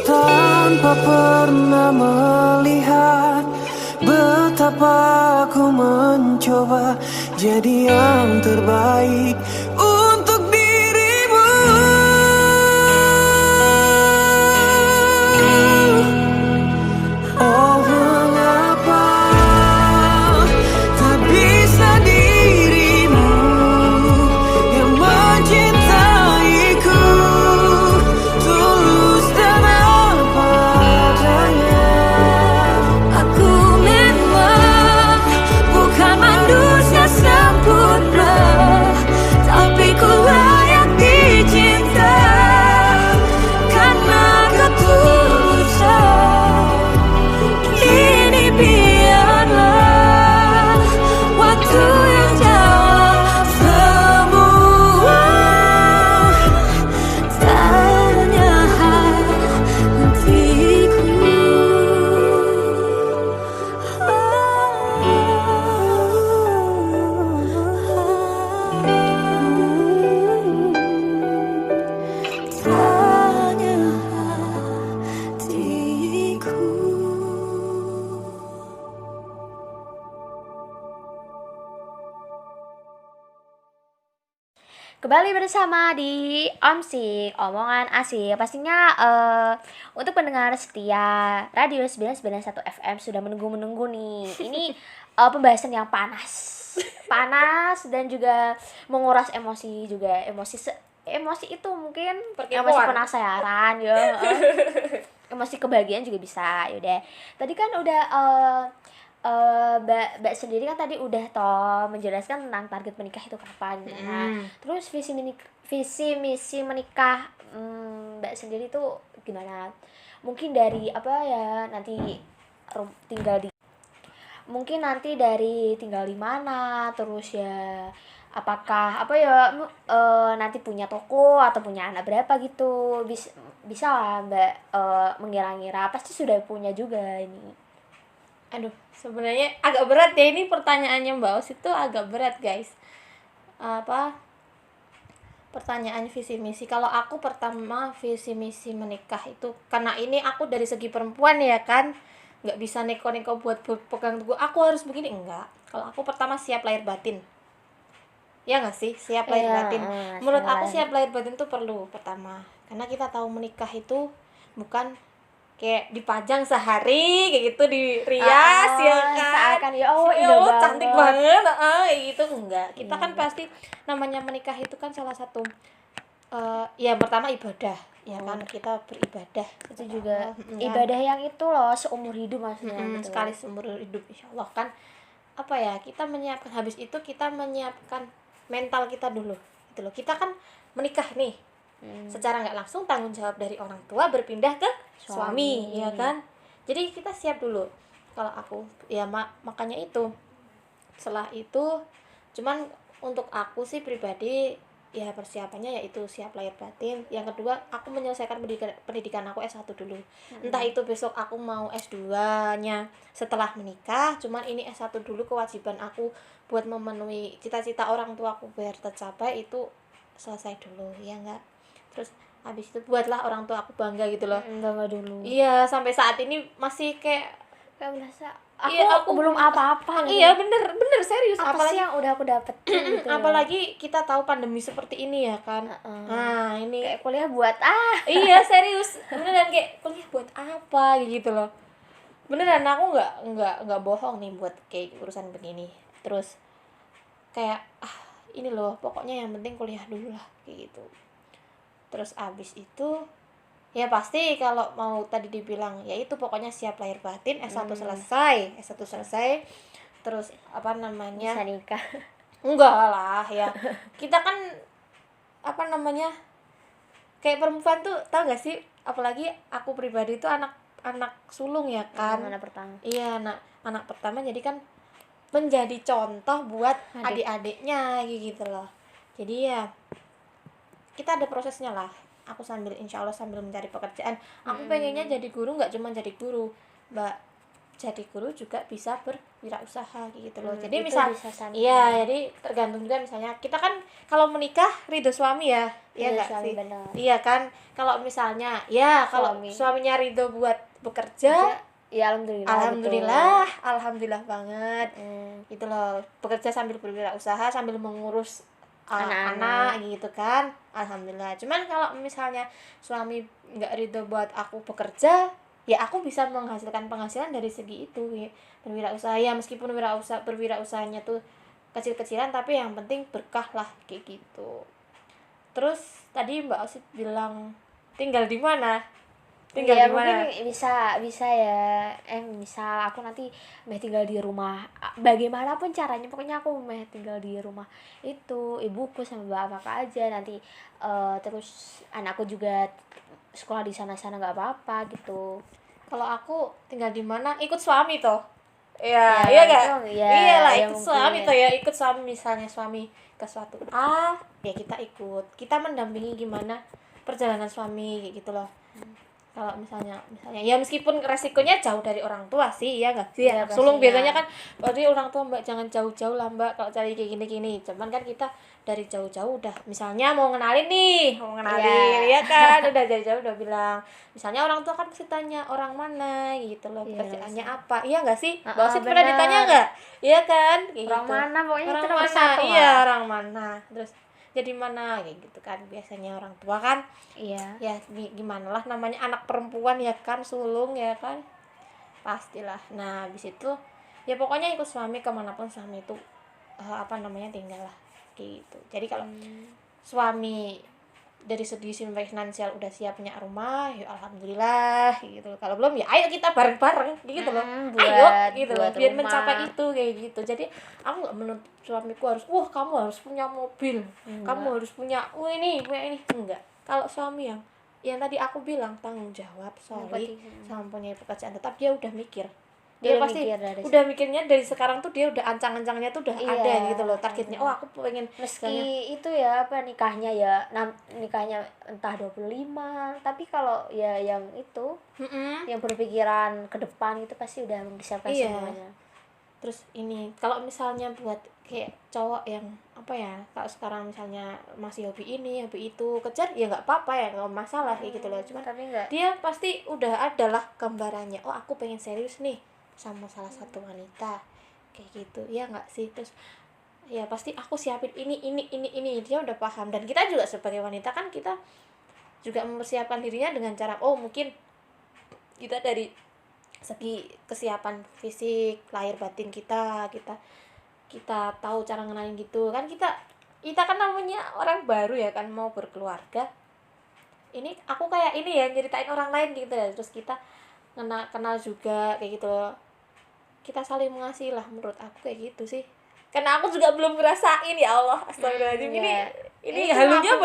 Tanpa pernah melihat betapa aku mencoba jadi yang terbaik untuk dirimu. Oh, mengapa tak bisa dirimu yang mencintaiku tulus dan apa adanya. Aku memang bukan manusia sempurna, kembali bersama di Omsik, omongan asik. Pastinya untuk pendengar setia Radio 991 FM sudah menunggu-menunggu nih. Ini pembahasan yang panas. Panas dan juga menguras emosi juga. Emosi itu mungkin Perkepoan. emosi penasaran ya. Emosi kebahagiaan juga bisa. Yaudah. Tadi kan udah Mbak sendiri kan tadi udah menjelaskan tentang target menikah itu kapan. Nah, terus visi misi menikah Mbak sendiri tuh gimana? Mungkin dari tinggal di mana, terus ya apakah nanti punya toko atau punya anak berapa gitu. Bisa lah Mbak mengira-ngira, pasti sudah punya juga ini. Aduh, sebenarnya agak berat ya ini pertanyaannya Mbak Aus itu agak berat guys. Pertanyaan visi misi. Kalau aku pertama visi misi menikah itu karena ini aku dari segi perempuan ya kan, nggak bisa neko-neko buat pegang teguh. Aku harus begini enggak. Kalau aku pertama siap lahir batin. Ya nggak sih, siap lahir batin. Menurut aku siap lahir batin itu perlu pertama. Karena kita tahu menikah itu bukan kayak dipajang sehari kayak gitu dirias ya kan seakan indah cantik banget gitu enggak kita kan pasti namanya menikah itu kan salah satu ya pertama ibadah ya kan kita beribadah itu juga ibadah yang itu loh seumur hidup maksudnya gitu. Sekali seumur hidup insyaallah kan kita menyiapkan habis itu kita menyiapkan mental kita dulu gitu loh kita kan menikah nih secara nggak langsung tanggung jawab dari orang tua berpindah ke suami ya kan jadi kita siap dulu kalau aku ya makanya itu setelah itu cuman untuk aku sih pribadi ya persiapannya yaitu siap lahir batin yang kedua aku menyelesaikan pendidikan aku S1 dulu entah itu besok aku mau S2 nya setelah menikah cuman ini S1 dulu kewajiban aku buat memenuhi cita-cita orang tua aku biar tercapai itu selesai dulu ya enggak terus habis itu buatlah orang tua aku bangga gitu loh bangga dulu iya sampai saat ini masih kayak merasa aku belum apa-apa gitu. Iya bener serius apa apalagi sih yang udah aku dapetin gitu apalagi kita tahu pandemi seperti ini ya kan nah ini kayak kuliah buat iya serius beneran kayak kuliah buat apa gitu loh beneran aku nggak bohong nih buat kayak urusan begini terus kayak ini loh pokoknya yang penting kuliah dulu lah kayak gitu terus abis itu ya pasti kalau mau tadi dibilang ya itu pokoknya siap lahir batin S1 selesai terus bisa nikah enggak lah ya kita kan kayak perempuan tuh tau gak sih apalagi aku pribadi tuh anak sulung ya kan anak pertama iya anak pertama jadi kan menjadi contoh buat adik-adiknya gitu loh jadi ya kita ada prosesnya lah aku insya Allah sambil mencari pekerjaan aku pengennya jadi guru nggak cuma jadi guru mbak jadi guru juga bisa berwirausaha gitu loh jadi jadi tergantung juga misalnya kita kan kalau menikah ridho suami ya iya nggak sih bener. iya kan kalau misalnya ya kalau suaminya ridho buat bekerja ya alhamdulillah banget gitu loh bekerja sambil berwirausaha sambil mengurus anak gitu kan alhamdulillah cuman kalau misalnya suami nggak ridho buat aku bekerja ya aku bisa menghasilkan penghasilan dari segi itu ya. Berwirausaha ya meskipun berwirausahanya tuh kecil-kecilan tapi yang penting berkah lah kayak gitu terus tadi Mbak Osit bilang tinggal di mana Tinggal di mana? Mungkin bisa ya. Misal aku nanti tinggal di rumah. Bagaimanapun caranya, pokoknya aku tinggal di rumah itu ibuku sama bapak aja nanti. Terus anakku juga sekolah di sana-sana nggak apa-apa gitu. Kalau aku tinggal di mana? Ikut suami toh. Iya nggak? Iyalah ikut suami toh ya. Ikut suami misalnya suami ke suatu ya kita ikut. Kita mendampingi gimana perjalanan suami kayak gitu loh. Kalau misalnya ya meskipun resikonya jauh dari orang tua sih ya nggak sih ya sulung biasanya kan berarti orang tua mbak jangan jauh-jauh lah mbak kalau cari kayak gini cuman kan kita dari jauh-jauh udah misalnya mau ngenalin ya kan udah jauh-jauh udah bilang misalnya orang tua kan pasti tanya orang mana gitu loh pekerjaannya apa iya nggak sih mbak Osit pernah ditanya nggak iya kan kayak orang gitu. Mana pokoknya orang itu nomor mana satu iya orang mana terus jadi mana kayak gitu kan. Biasanya orang tua kan Iya. ya gimana lah namanya anak perempuan ya kan, sulung ya kan, pastilah. Nah habis itu ya pokoknya ikut suami kemanapun suami itu tinggal lah kayak gitu. Jadi kalau suami dari segi finansial udah siap punya rumah, ya alhamdulillah gitu. Kalau belum ya ayo kita bareng-bareng gitu loh. Ayo gitu loh, buat biar rumah. mencapai itu kayak gitu. Jadi aku nggak menuntut suamiku harus kamu harus punya mobil, kamu harus punya ini enggak. Kalau suami yang tadi aku bilang tanggung jawab, sorry, sama punya pekerjaan tetap, dia udah mikir. Dia Udah pasti mikir dari udah mikirnya dari sekarang tuh dia udah ancang-ancangnya tuh udah Iya, ada gitu loh targetnya. Oh aku pengen meski itu ya apa nikahnya ya nikahnya entah 25, tapi kalau ya yang itu yang berpikiran ke depan itu pasti udah mempersiapkan Iya. semuanya. Terus ini kalau misalnya buat kayak cowok yang kalau sekarang misalnya masih hobi ini hobi itu kejar ya nggak apa-apa ya, nggak masalah kayak gitu loh. Cuman Tapi enggak dia pasti udah adalah gambarannya, oh aku pengen serius nih sama salah satu wanita kayak gitu ya nggak sih. Terus ya pasti aku siapin ini dia udah paham. Dan kita juga sebagai wanita kan kita juga mempersiapkan dirinya dengan cara mungkin kita dari segi kesiapan fisik lahir batin kita tahu cara ngenalin gitu kan. Kita kan namanya orang baru ya kan, mau berkeluarga. Ini aku kayak ini ya nyeritain orang lain gitu ya, terus kita kenal juga kayak gitu loh. Kita saling mengasihi lah, menurut aku kayak gitu sih. Karena aku juga belum ngerasain, ya Allah, astagfirullahaladzim. Ini halunya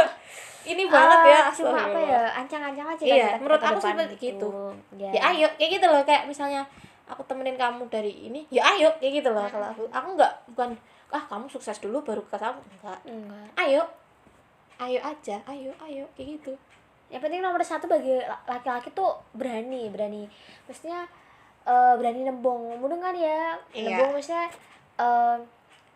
ini banget ya, cuma apa ya ancang-ancang aja iya, kan menurut ke aku depan seperti gitu. Ya. Ya ayo kayak gitu loh, kayak misalnya aku temenin kamu dari ini, ya ayo kayak gitu loh. Kalau aku bukan kamu sukses dulu baru ke kamu, enggak. Ayo aja, ayo kayak gitu. Yang penting nomor satu bagi laki-laki tuh berani maksudnya berani nembong mudeng kan ya. Iya. Nembong maksudnya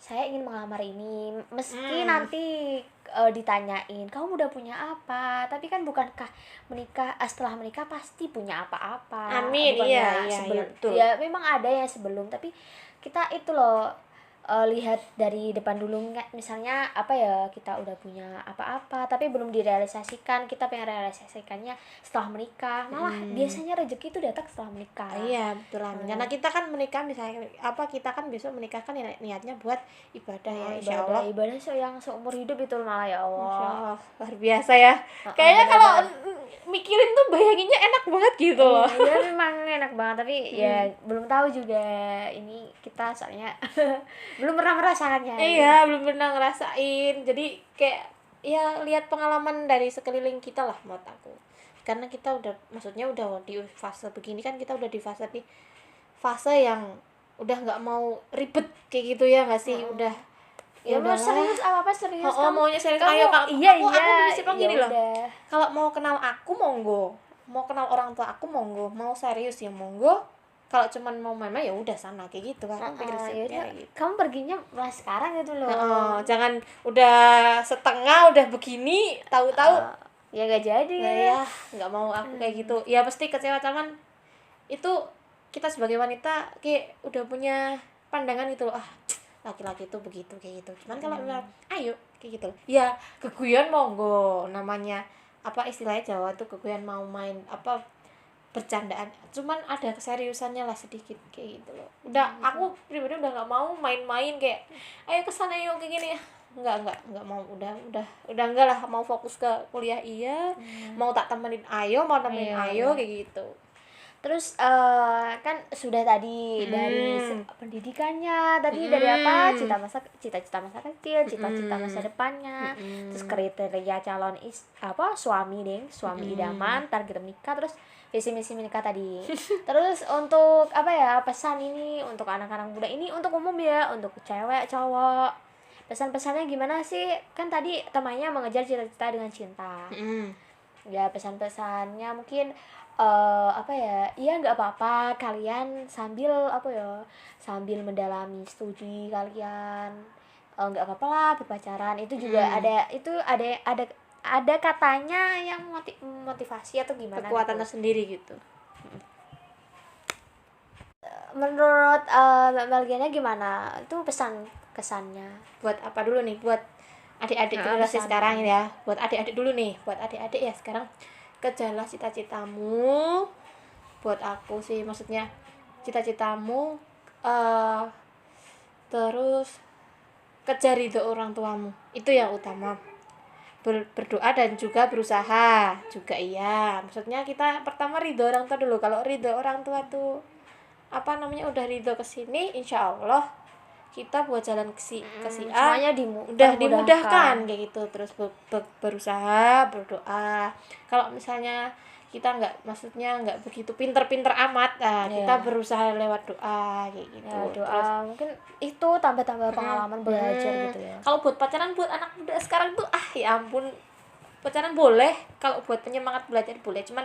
saya ingin melamar ini meski nanti ditanyain kamu udah punya apa, tapi kan bukankah menikah setelah menikah pasti punya apa-apa. Amin. Bukan Iya, ya, sebelum betul. ya memang ada yang sebelum, tapi kita itu loh lihat dari depan dulu. Misalnya apa ya, kita udah punya apa-apa tapi belum direalisasikan, kita pengen realisasikannya setelah menikah. Malah biasanya rezeki itu datang setelah menikah. Iya, betul. Amin. Karena kita kan menikah misalnya kita kan besok menikah kan niatnya buat ibadah ya, insyaallah. Ibadah yang seumur hidup itu malah ya Allah. Masyaallah, luar biasa ya. Kayaknya kalau mikirin tuh bayanginnya enak banget gitu loh. Iya memang enak banget, tapi ya belum tahu juga ini kita soalnya belum pernah merasakannya. Iya, belum pernah ngerasain. Jadi kayak ya lihat pengalaman dari sekeliling kita lah menurut aku. Karena kita udah di fase begini kan, kita udah di fase yang udah nggak mau ribet kayak gitu ya nggak sih. Udah Ya mau serius apa serius kamu maunya serius. kamu, Ayo iya, aku prinsipnya gini loh. udah. Kalau mau kenal aku monggo, mau kenal orang tua aku monggo, mau serius ya monggo. Kalau cuman mau main-main ya udah sana kayak gitu kan. Prinsipnya kayak gitu. Kamu perginya mulai sekarang gitu loh. Jangan udah setengah udah begini tahu-tahu Ya nggak jadi ya nggak mau aku kayak gitu. Ya pasti kecewa, cuman itu kita sebagai wanita kayak udah punya pandangan itu laki-laki itu begitu kayak gitu. Cuman kalau ayo kayak gitu ya, keguyon monggo, namanya apa istilahnya Jawa tuh keguyon, mau main bercandaan, cuman ada keseriusannya lah sedikit kayak gitu loh. Udah aku pribadi udah nggak mau main-main kayak ayo kesana yuk kayak gini. Nggak mau, udah enggak lah, mau fokus ke kuliah. Mau tak temenin ayo, mau temenin ayo kayak gitu. Terus kan sudah tadi dari pendidikannya, tadi dari apa, cita-cita masa kecil, cita-cita masa depannya, terus kriteria calon suami idaman, target menikah, terus visi misi menikah tadi. Terus untuk apa ya, pesan ini untuk anak-anak muda ini, untuk umum ya, untuk cewek cowok, pesan-pesannya gimana sih? Kan tadi temanya mengejar cita-cita dengan cinta. Ya pesan-pesannya mungkin ya nggak apa-apa kalian sambil sambil mendalami studi kalian, nggak apa-apa lah berpacaran. Itu juga ada katanya yang motivasi atau gimana, Kekuatan gitu. tersendiri gitu. Menurut Mbak Melgiana gimana? Itu pesan kesannya Buat apa dulu nih? Buat adik-adik Nah, generasi pesan. sekarang ya, buat adik-adik dulu nih, buat adik-adik ya sekarang, kejarlah cita-citamu. Buat aku sih maksudnya cita-citamu, terus kejar ridho orang tuamu, itu yang utama. Berdoa dan juga berusaha juga, iya, maksudnya kita pertama ridho orang tua dulu. Kalau ridho orang tua tuh udah ridho ke sini, insya Allah kita buat jalan ke si A Semuanya udah dimudahkan kayak gitu. Terus berusaha, berdoa. Kalau misalnya kita nggak begitu pinter-pinter amat, kita berusaha lewat doa kayak gitu. Ya, doa Terus mungkin itu tambah-tambah pengalaman belajar gitu ya. kalau buat pacaran, buat anak muda sekarang tuh ya ampun, pacaran boleh, kalau buat penyemangat belajar boleh, cuman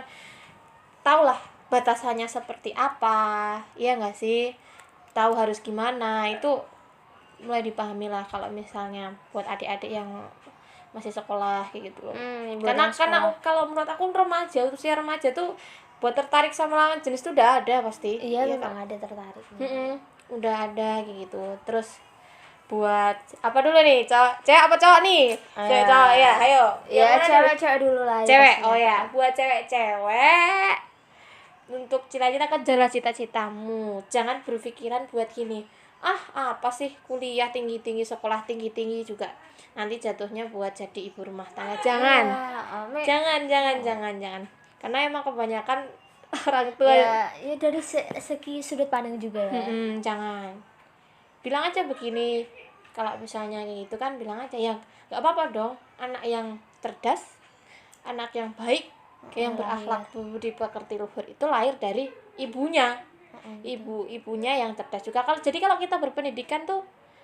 tahulah batasannya seperti apa, iya nggak sih, tahu harus gimana, itu mulai dipahami lah kalau misalnya buat adik-adik yang masih sekolah kayak gitu loh. Buat yang sekolah. Kalau menurut aku usia remaja tuh buat tertarik sama lawan jenis tuh udah ada pasti. Iya, kan? memang ada tertarik. Udah ada kayak gitu. Terus buat apa dulu nih, cewek apa cowok nih? Cewek cowok ya, ayo. Yang Ya, mana dulu? cewek-cewek dulu lah. Cewek, pastinya. oh ya, buat cewek-cewek, untuk cita-cita, kejarlah cita-citamu. Jangan berpikiran buat gini, apa sih kuliah tinggi-tinggi, sekolah tinggi-tinggi juga nanti jatuhnya buat jadi ibu rumah tangga. Jangan. Jangan. Karena emang kebanyakan orang tua ya dari segi sudut pandang juga ya. jangan. Bilang aja begini, kalau misalnya kayak gitu kan, bilang aja ya nggak apa-apa dong, anak yang cerdas, anak yang baik, kayak yang berakhlak budi pekerti luhur itu lahir dari ibunya. Ibunya yang cerdas juga. Kalau kita berpendidikan tuh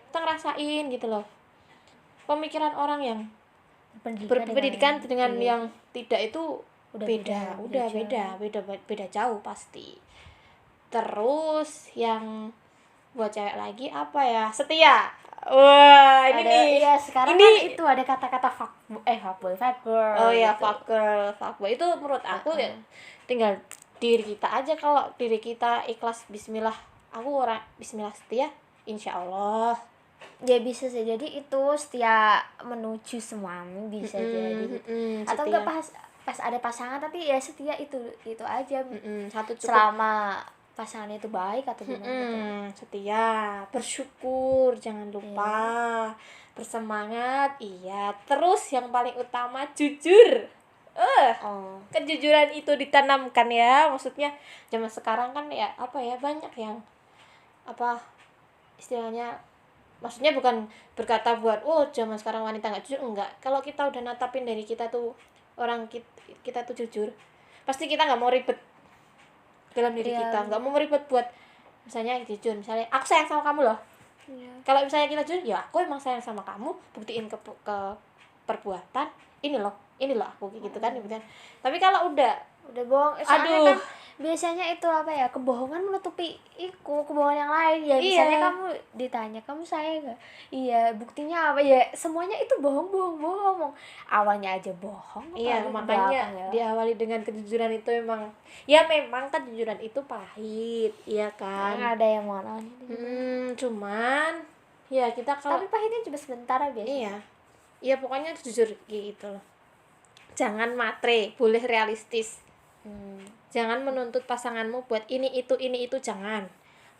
kita ngerasain gitu loh, pemikiran orang yang berpendidikan dengan yang tidak itu beda jauh pasti. Terus yang buat cewek lagi apa ya, setia. Wah, ini nih. Iya, sekarang ini kan itu ada kata-kata fuckboy. Oh ya, gitu. fuckboy itu menurut aku ya tinggal diri kita aja. Kalau diri kita ikhlas, bismillah, aku orang bismillah setia, insya Allah. Ya bisa sih, jadi itu setia menuju suami bisa jadi. Atau enggak pas ada pasangan tapi ya setia itu aja. Satu cukup. Selama pasangan itu baik atau gimana gitu. Setia, bersyukur, jangan lupa, bersemangat, iya. Terus yang paling utama jujur. Kejujuran itu ditanamkan ya, maksudnya zaman sekarang kan ya banyak yang istilahnya, maksudnya bukan berkata buat zaman sekarang wanita nggak jujur, enggak. Kalau kita udah natapin dari kita tuh orang kita tuh jujur, pasti kita nggak mau ribet dalam diri kita, nggak mau ribet buat misalnya jujur, misalnya aku sayang sama kamu loh. Kalau misalnya kita jujur, ya aku emang sayang sama kamu, buktiin ke perbuatan, ini loh aku gitu kan. Tapi kalau udah bohong, soalnya kan biasanya itu kebohongan menutupi kebohongan yang lain ya. Misalnya kamu ditanya kamu sayang nggak, iya, buktinya apa ya, semuanya itu bohong, awalnya aja bohong. Makanya diawali dengan kejujuran itu memang kejujuran itu pahit, iya kan. Nggak ada yang mau nanya. Cuman ya kita kalau tapi pahitnya cuma sebentar biasanya. Iya pokoknya jujur gitu loh. Jangan matre, boleh realistis. Jangan menuntut pasanganmu buat ini itu jangan.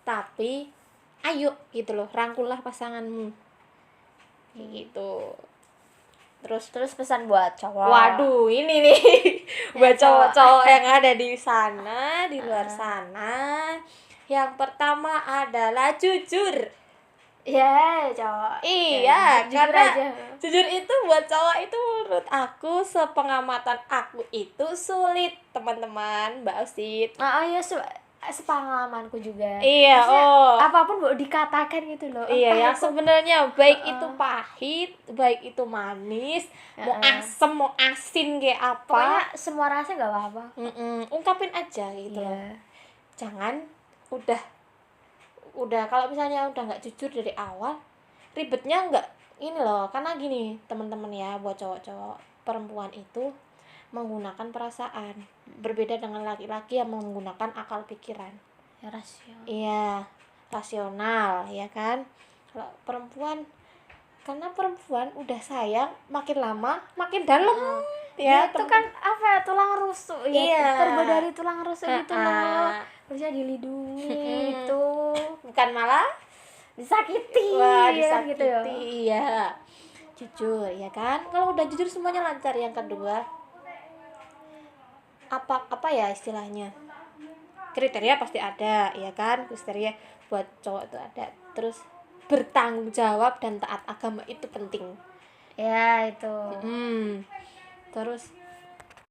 Tapi ayo gitu loh, rangkullah pasanganmu. Kayak gitu. Terus pesan buat cowok. Waduh, ini nih buat cowok-cowok yang ada di sana, di luar sana. Yang pertama adalah jujur. Ya, cowok. Iya, jujur karena aja. jujur itu buat cowok itu menurut aku, sepengamatan aku itu sulit, teman-teman, Mbak Osit. Ya sepengalamanku juga. Iya, maksudnya, apapun mau dikatakan gitu loh. Iya, sebenarnya baik itu pahit, baik itu manis, mau asem, mau asin kayak apa. Pokoknya semua rasa nggak apa-apa. Ungkapin aja gitu loh. Jangan udah kalau misalnya udah nggak jujur dari awal, ribetnya nggak ini loh. Karena gini teman-teman ya, buat cowok-cowok, perempuan itu menggunakan perasaan, berbeda dengan laki-laki yang menggunakan akal pikiran. Ya, rasional. Iya, rasional ya kan. Kalau perempuan karena perempuan udah sayang makin lama makin dalam Ya, ya itu kan apa ya, tulang rusuk ya, Iya. terbuat dari tulang rusuk gitu loh, Ah. harusnya dilindungi itu, bukan malah disakiti, wah ya kan gitu ya. disakiti. Iya, jujur ya kan, kalau udah jujur semuanya lancar. Yang kedua, apa ya istilahnya, kriteria pasti ada ya kan, kriteria buat cowok itu ada. Terus bertanggung jawab dan taat agama itu penting. Ya itu. Terus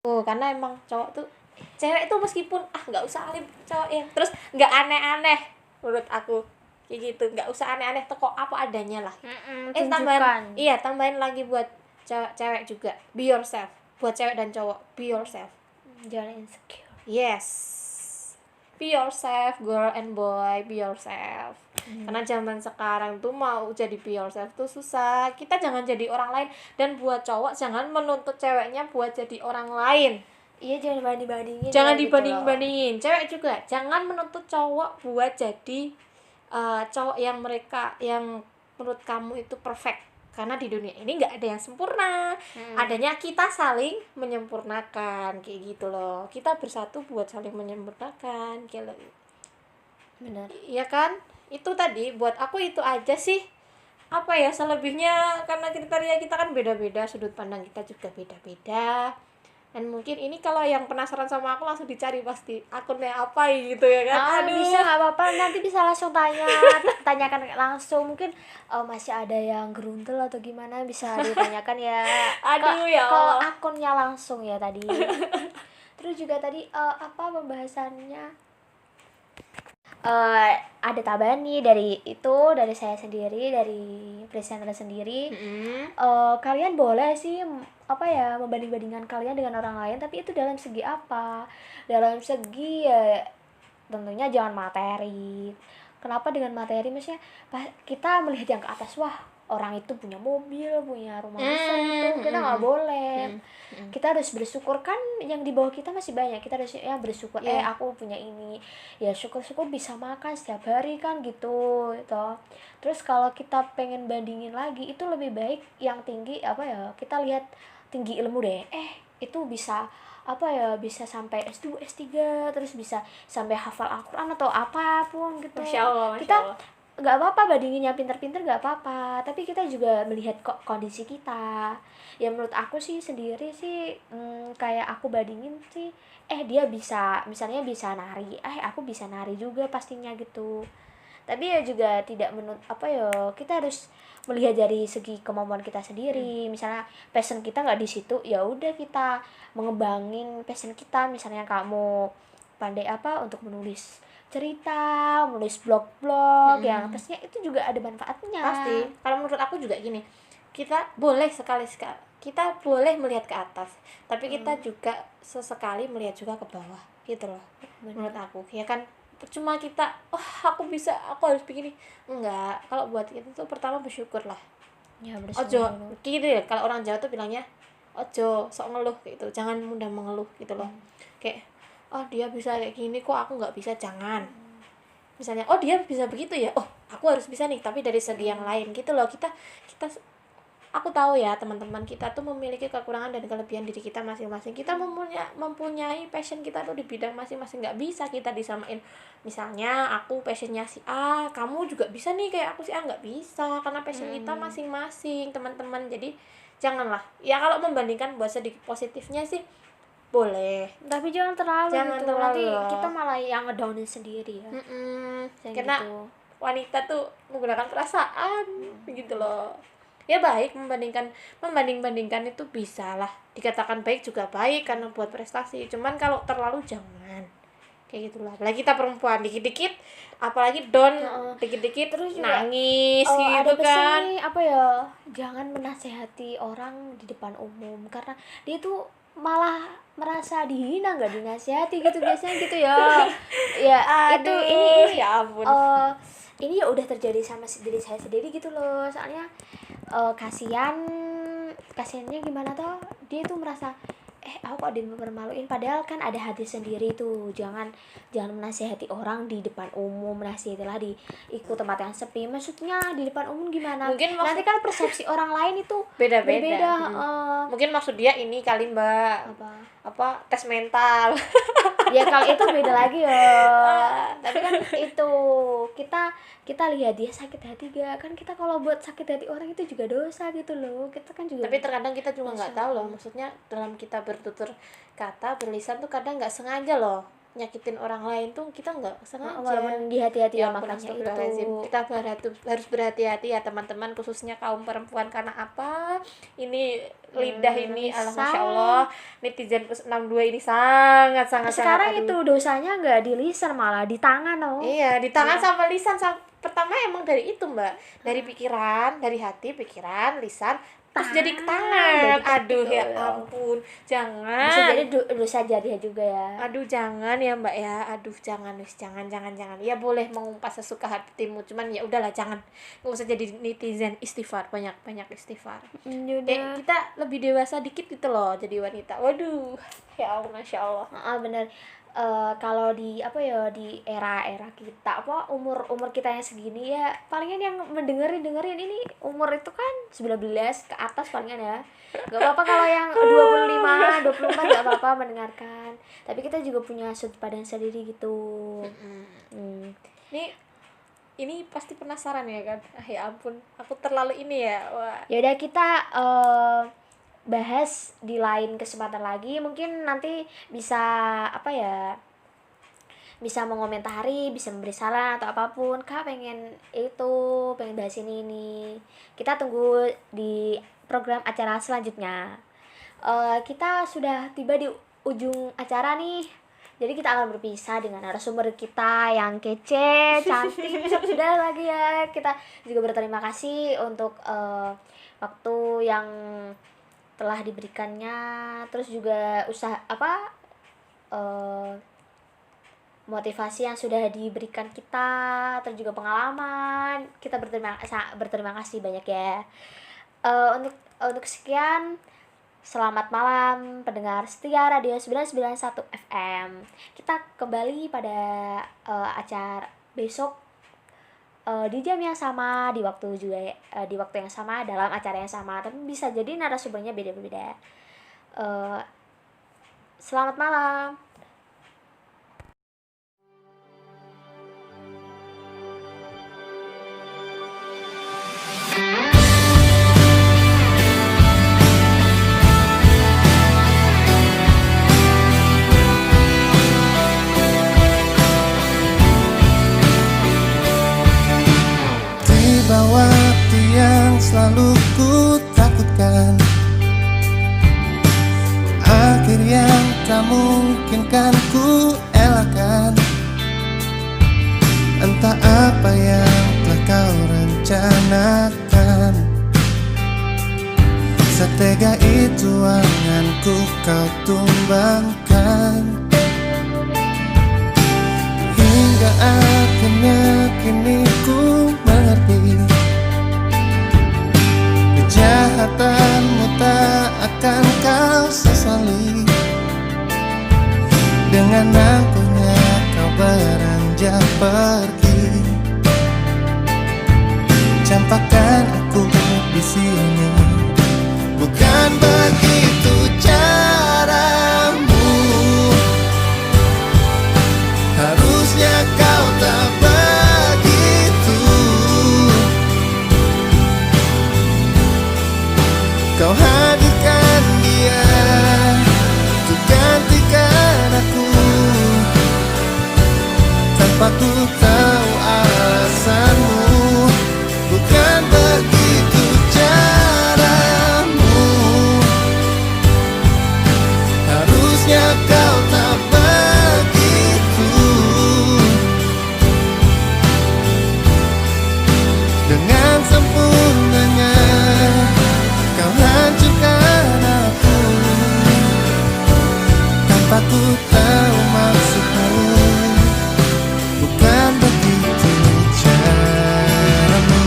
karena emang cowok tuh, cewek tuh meskipun nggak usah alim cowok ya, terus nggak aneh-aneh menurut aku kayak gitu, nggak usah aneh-aneh, toko apa adanya lah. Tunjukkan. Tambahin lagi buat cewek juga, be yourself. Buat cewek dan cowok, be yourself. Jangan insecure. Yes, be yourself, girl and boy, be yourself. Karena zaman sekarang tuh mau jadi be yourself tuh susah. Kita jangan jadi orang lain. Dan buat cowok jangan menuntut ceweknya buat jadi orang lain. Iya, jangan banding-bandingin. Jangan ya, gitu dibanding-bandingin. Cewek juga jangan menuntut cowok buat jadi cowok yang menurut kamu itu perfect. Karena di dunia ini nggak ada yang sempurna. Adanya kita saling menyempurnakan kayak gitu loh. Kita bersatu buat saling menyempurnakan kayak gitu. Benar. Iya kan? Itu tadi buat aku itu aja sih. Apa ya selebihnya, karena kriteria kita kan beda-beda, sudut pandang kita juga beda-beda. Dan mungkin ini kalau yang penasaran sama aku langsung dicari pasti akunnya apa gitu ya kan. Bisa, nggak apa-apa, nanti bisa langsung tanyakan langsung. Mungkin masih ada yang gerundel atau gimana, bisa ditanyakan ya. Aduh, ya Ke Allah. akunnya langsung ya tadi. Terus juga tadi apa pembahasannya? Ada tambahan nih dari saya sendiri, dari presenter sendiri. Kalian boleh sih membanding-bandingkan kalian dengan orang lain, tapi itu dalam segi apa? Dalam segi ya tentunya jangan materi. Kenapa dengan materi? Maksudnya kita melihat yang ke atas, wah orang itu punya mobil, punya rumah besar gitu, kita nggak boleh. Kita harus bersyukur, kan yang di bawah kita masih banyak, kita harus bersyukur. Aku punya ini, ya syukur-syukur bisa makan setiap hari kan gitu. Terus kalau kita pengen bandingin lagi, itu lebih baik yang tinggi kita lihat tinggi ilmu deh. Itu bisa bisa sampai S2, S3, terus bisa sampai hafal Al-Quran atau apapun gitu. Masya Allah. Kita nggak apa-apa bandingin yang pinter-pinter, nggak apa-apa, tapi kita juga melihat kondisi kita. Ya menurut aku sih sendiri sih kayak aku bandingin sih, dia misalnya bisa nari, aku bisa nari juga pastinya gitu. Tapi ya juga tidak kita harus melihat dari segi kemampuan kita sendiri. Misalnya passion kita nggak di situ, ya udah kita mengembangin passion kita. Misalnya kamu pandai untuk menulis cerita, menulis blog-blog yang pastinya itu juga ada manfaatnya. Pasti. Kalau menurut aku juga gini, kita boleh sekali-sekali, kita boleh melihat ke atas, tapi kita juga sesekali melihat juga ke bawah gitu loh. Menurut aku ya kan, cuma kita aku bisa, aku harus begini, enggak. Kalau buat kita tuh pertama bersyukur lah. Ya, Ojo gitu ya, kalau orang Jawa tuh bilangnya ojo sok ngeluh gitu, jangan mudah mengeluh gitu loh. Kayak dia bisa kayak gini kok aku nggak bisa, jangan. Misalnya dia bisa begitu ya, aku harus bisa nih, tapi dari segi yang lain gitu loh. Kita aku tahu ya teman-teman, kita tuh memiliki kekurangan dan kelebihan diri kita masing-masing. Kita mempunyai passion kita tuh di bidang masing-masing, nggak bisa kita disamain. Misalnya aku passionnya si A, kamu juga bisa nih kayak aku si A, nggak bisa, karena passion kita masing-masing teman-teman. Jadi janganlah ya, kalau membandingkan buat sedikit positifnya sih boleh, tapi jangan terlalu gitu. terlalu. Nanti kita malah yang ngedownin sendiri ya. Karena gitu. wanita tuh menggunakan perasaan gitu loh. Ya baik, membanding-bandingkan itu bisa lah dikatakan baik, juga baik karena buat prestasi. Cuman kalau terlalu jangan kayak gitulah. Apalagi kita perempuan, dikit-dikit apalagi dikit-dikit terus juga, nangis gitu ada pesan kan. nih, jangan menasehati orang di depan umum, karena dia tuh malah merasa dihina, nggak dinasehati gitu biasanya gitu ya. Ya itu ini ya ampun. Ini ya udah terjadi sama diri saya sendiri gitu loh. Soalnya kasihannya gimana tuh, dia tuh merasa aku kok dipermaluin, padahal kan ada hati sendiri tuh. Jangan menasihati orang di depan umum, nasihatilah di ikut tempat yang sepi. Maksudnya di depan umum gimana? Mungkin Nanti kan persepsi orang lain itu beda-beda. berbeda. Mungkin maksud dia ini kali Mbak, Apa tes mental. ya kalau itu beda lagi ya. Tapi kan itu kita lihat dia sakit hati gak, kan kita kalau buat sakit hati orang itu juga dosa gitu loh. Kita kan juga, Tapi terkadang kita juga nggak tahu loh, maksudnya dalam kita bertutur kata, berlisan tuh kadang nggak sengaja loh nyakitin orang lain tuh, kita nggak sengaja. walaupun di hati-hati ya, ampun, makanya astagfirullahaladzim. itu Kita harus berhati-hati ya teman-teman, khususnya kaum perempuan. Karena apa? Ini lidah ini, masya Allah, netizen 62 ini sangat sekarang aduh. itu dosanya nggak di lisan, malah di tangan loh. Iya, di tangan sama lisan. Pertama emang dari itu Mbak, dari pikiran, dari hati, pikiran, lisan, terus jadi ke tangan. Aduh ya ampun, Bisa jangan. jadi dosa jariah juga ya. Aduh jangan ya Mbak ya, aduh jangan ya, boleh mengumpas sesuka hatimu, cuman ya udahlah, jangan, nggak usah jadi netizen. Istighfar, banyak istighfar. Kita lebih dewasa dikit gitu loh jadi wanita. Waduh ya Allah, masya Allah. Bener. Kalau di di era kita, umur kita yang segini ya, palingan yang dengerin ini umur itu kan 19 ke atas palingan ya. Gak apa-apa kalau yang 25, 24 gak apa-apa mendengarkan. Tapi kita juga punya sudut pandang sendiri gitu. Ini pasti penasaran ya kan? Ya ampun, aku terlalu ini ya. Wah. Yaudah, kita bahas di lain kesempatan lagi. Mungkin nanti bisa bisa mengomentari, bisa memberi saran atau apapun. Kak pengen bahas ini. Kita tunggu di program acara selanjutnya. Kita sudah tiba di ujung acara nih. Jadi kita akan berpisah dengan narasumber kita yang kece, cantik, sudah lagi ya. Kita juga berterima kasih untuk waktu yang telah diberikannya, terus juga motivasi yang sudah diberikan kita, terus juga pengalaman. Kita berterima kasih banyak ya. Untuk sekian, selamat malam pendengar setia Radio 991 FM. Kita kembali pada acara besok di jam yang sama, di waktu yang sama, dalam acara yang sama, tapi bisa jadi narasumbernya beda-beda. Selamat malam. Tiba waktu yang selalu ku takutkan, akhir yang tak mungkin kan ku elakkan. Entah apa yang telah kau rencanakan, setega itu anganku kau tumbangkan. Hingga akhirnya kini ku mengerti, kejahatanmu tak akan kau sesali. Dengan angkuhnya kau beranjak pergi, campakkan aku di sini. Bukan begitu caramu, harusnya kau tak begitu. Kau hadirkan dia untuk gantikan aku, tanpa ku tahu alasanmu. Bukan begitu caramu, harusnya kau tak begitu. Dengan sempurnanya kau hancurkan aku, tanpa ku tahu maksudmu. Bukan begitu caramu.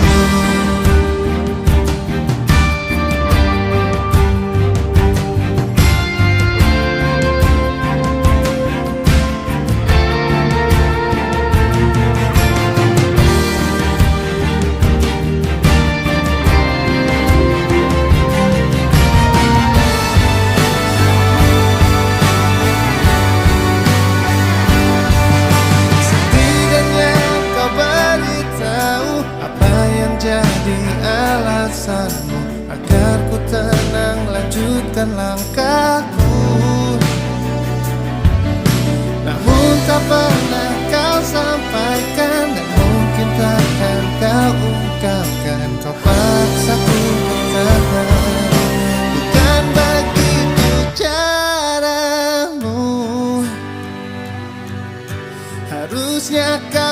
Harusnya kau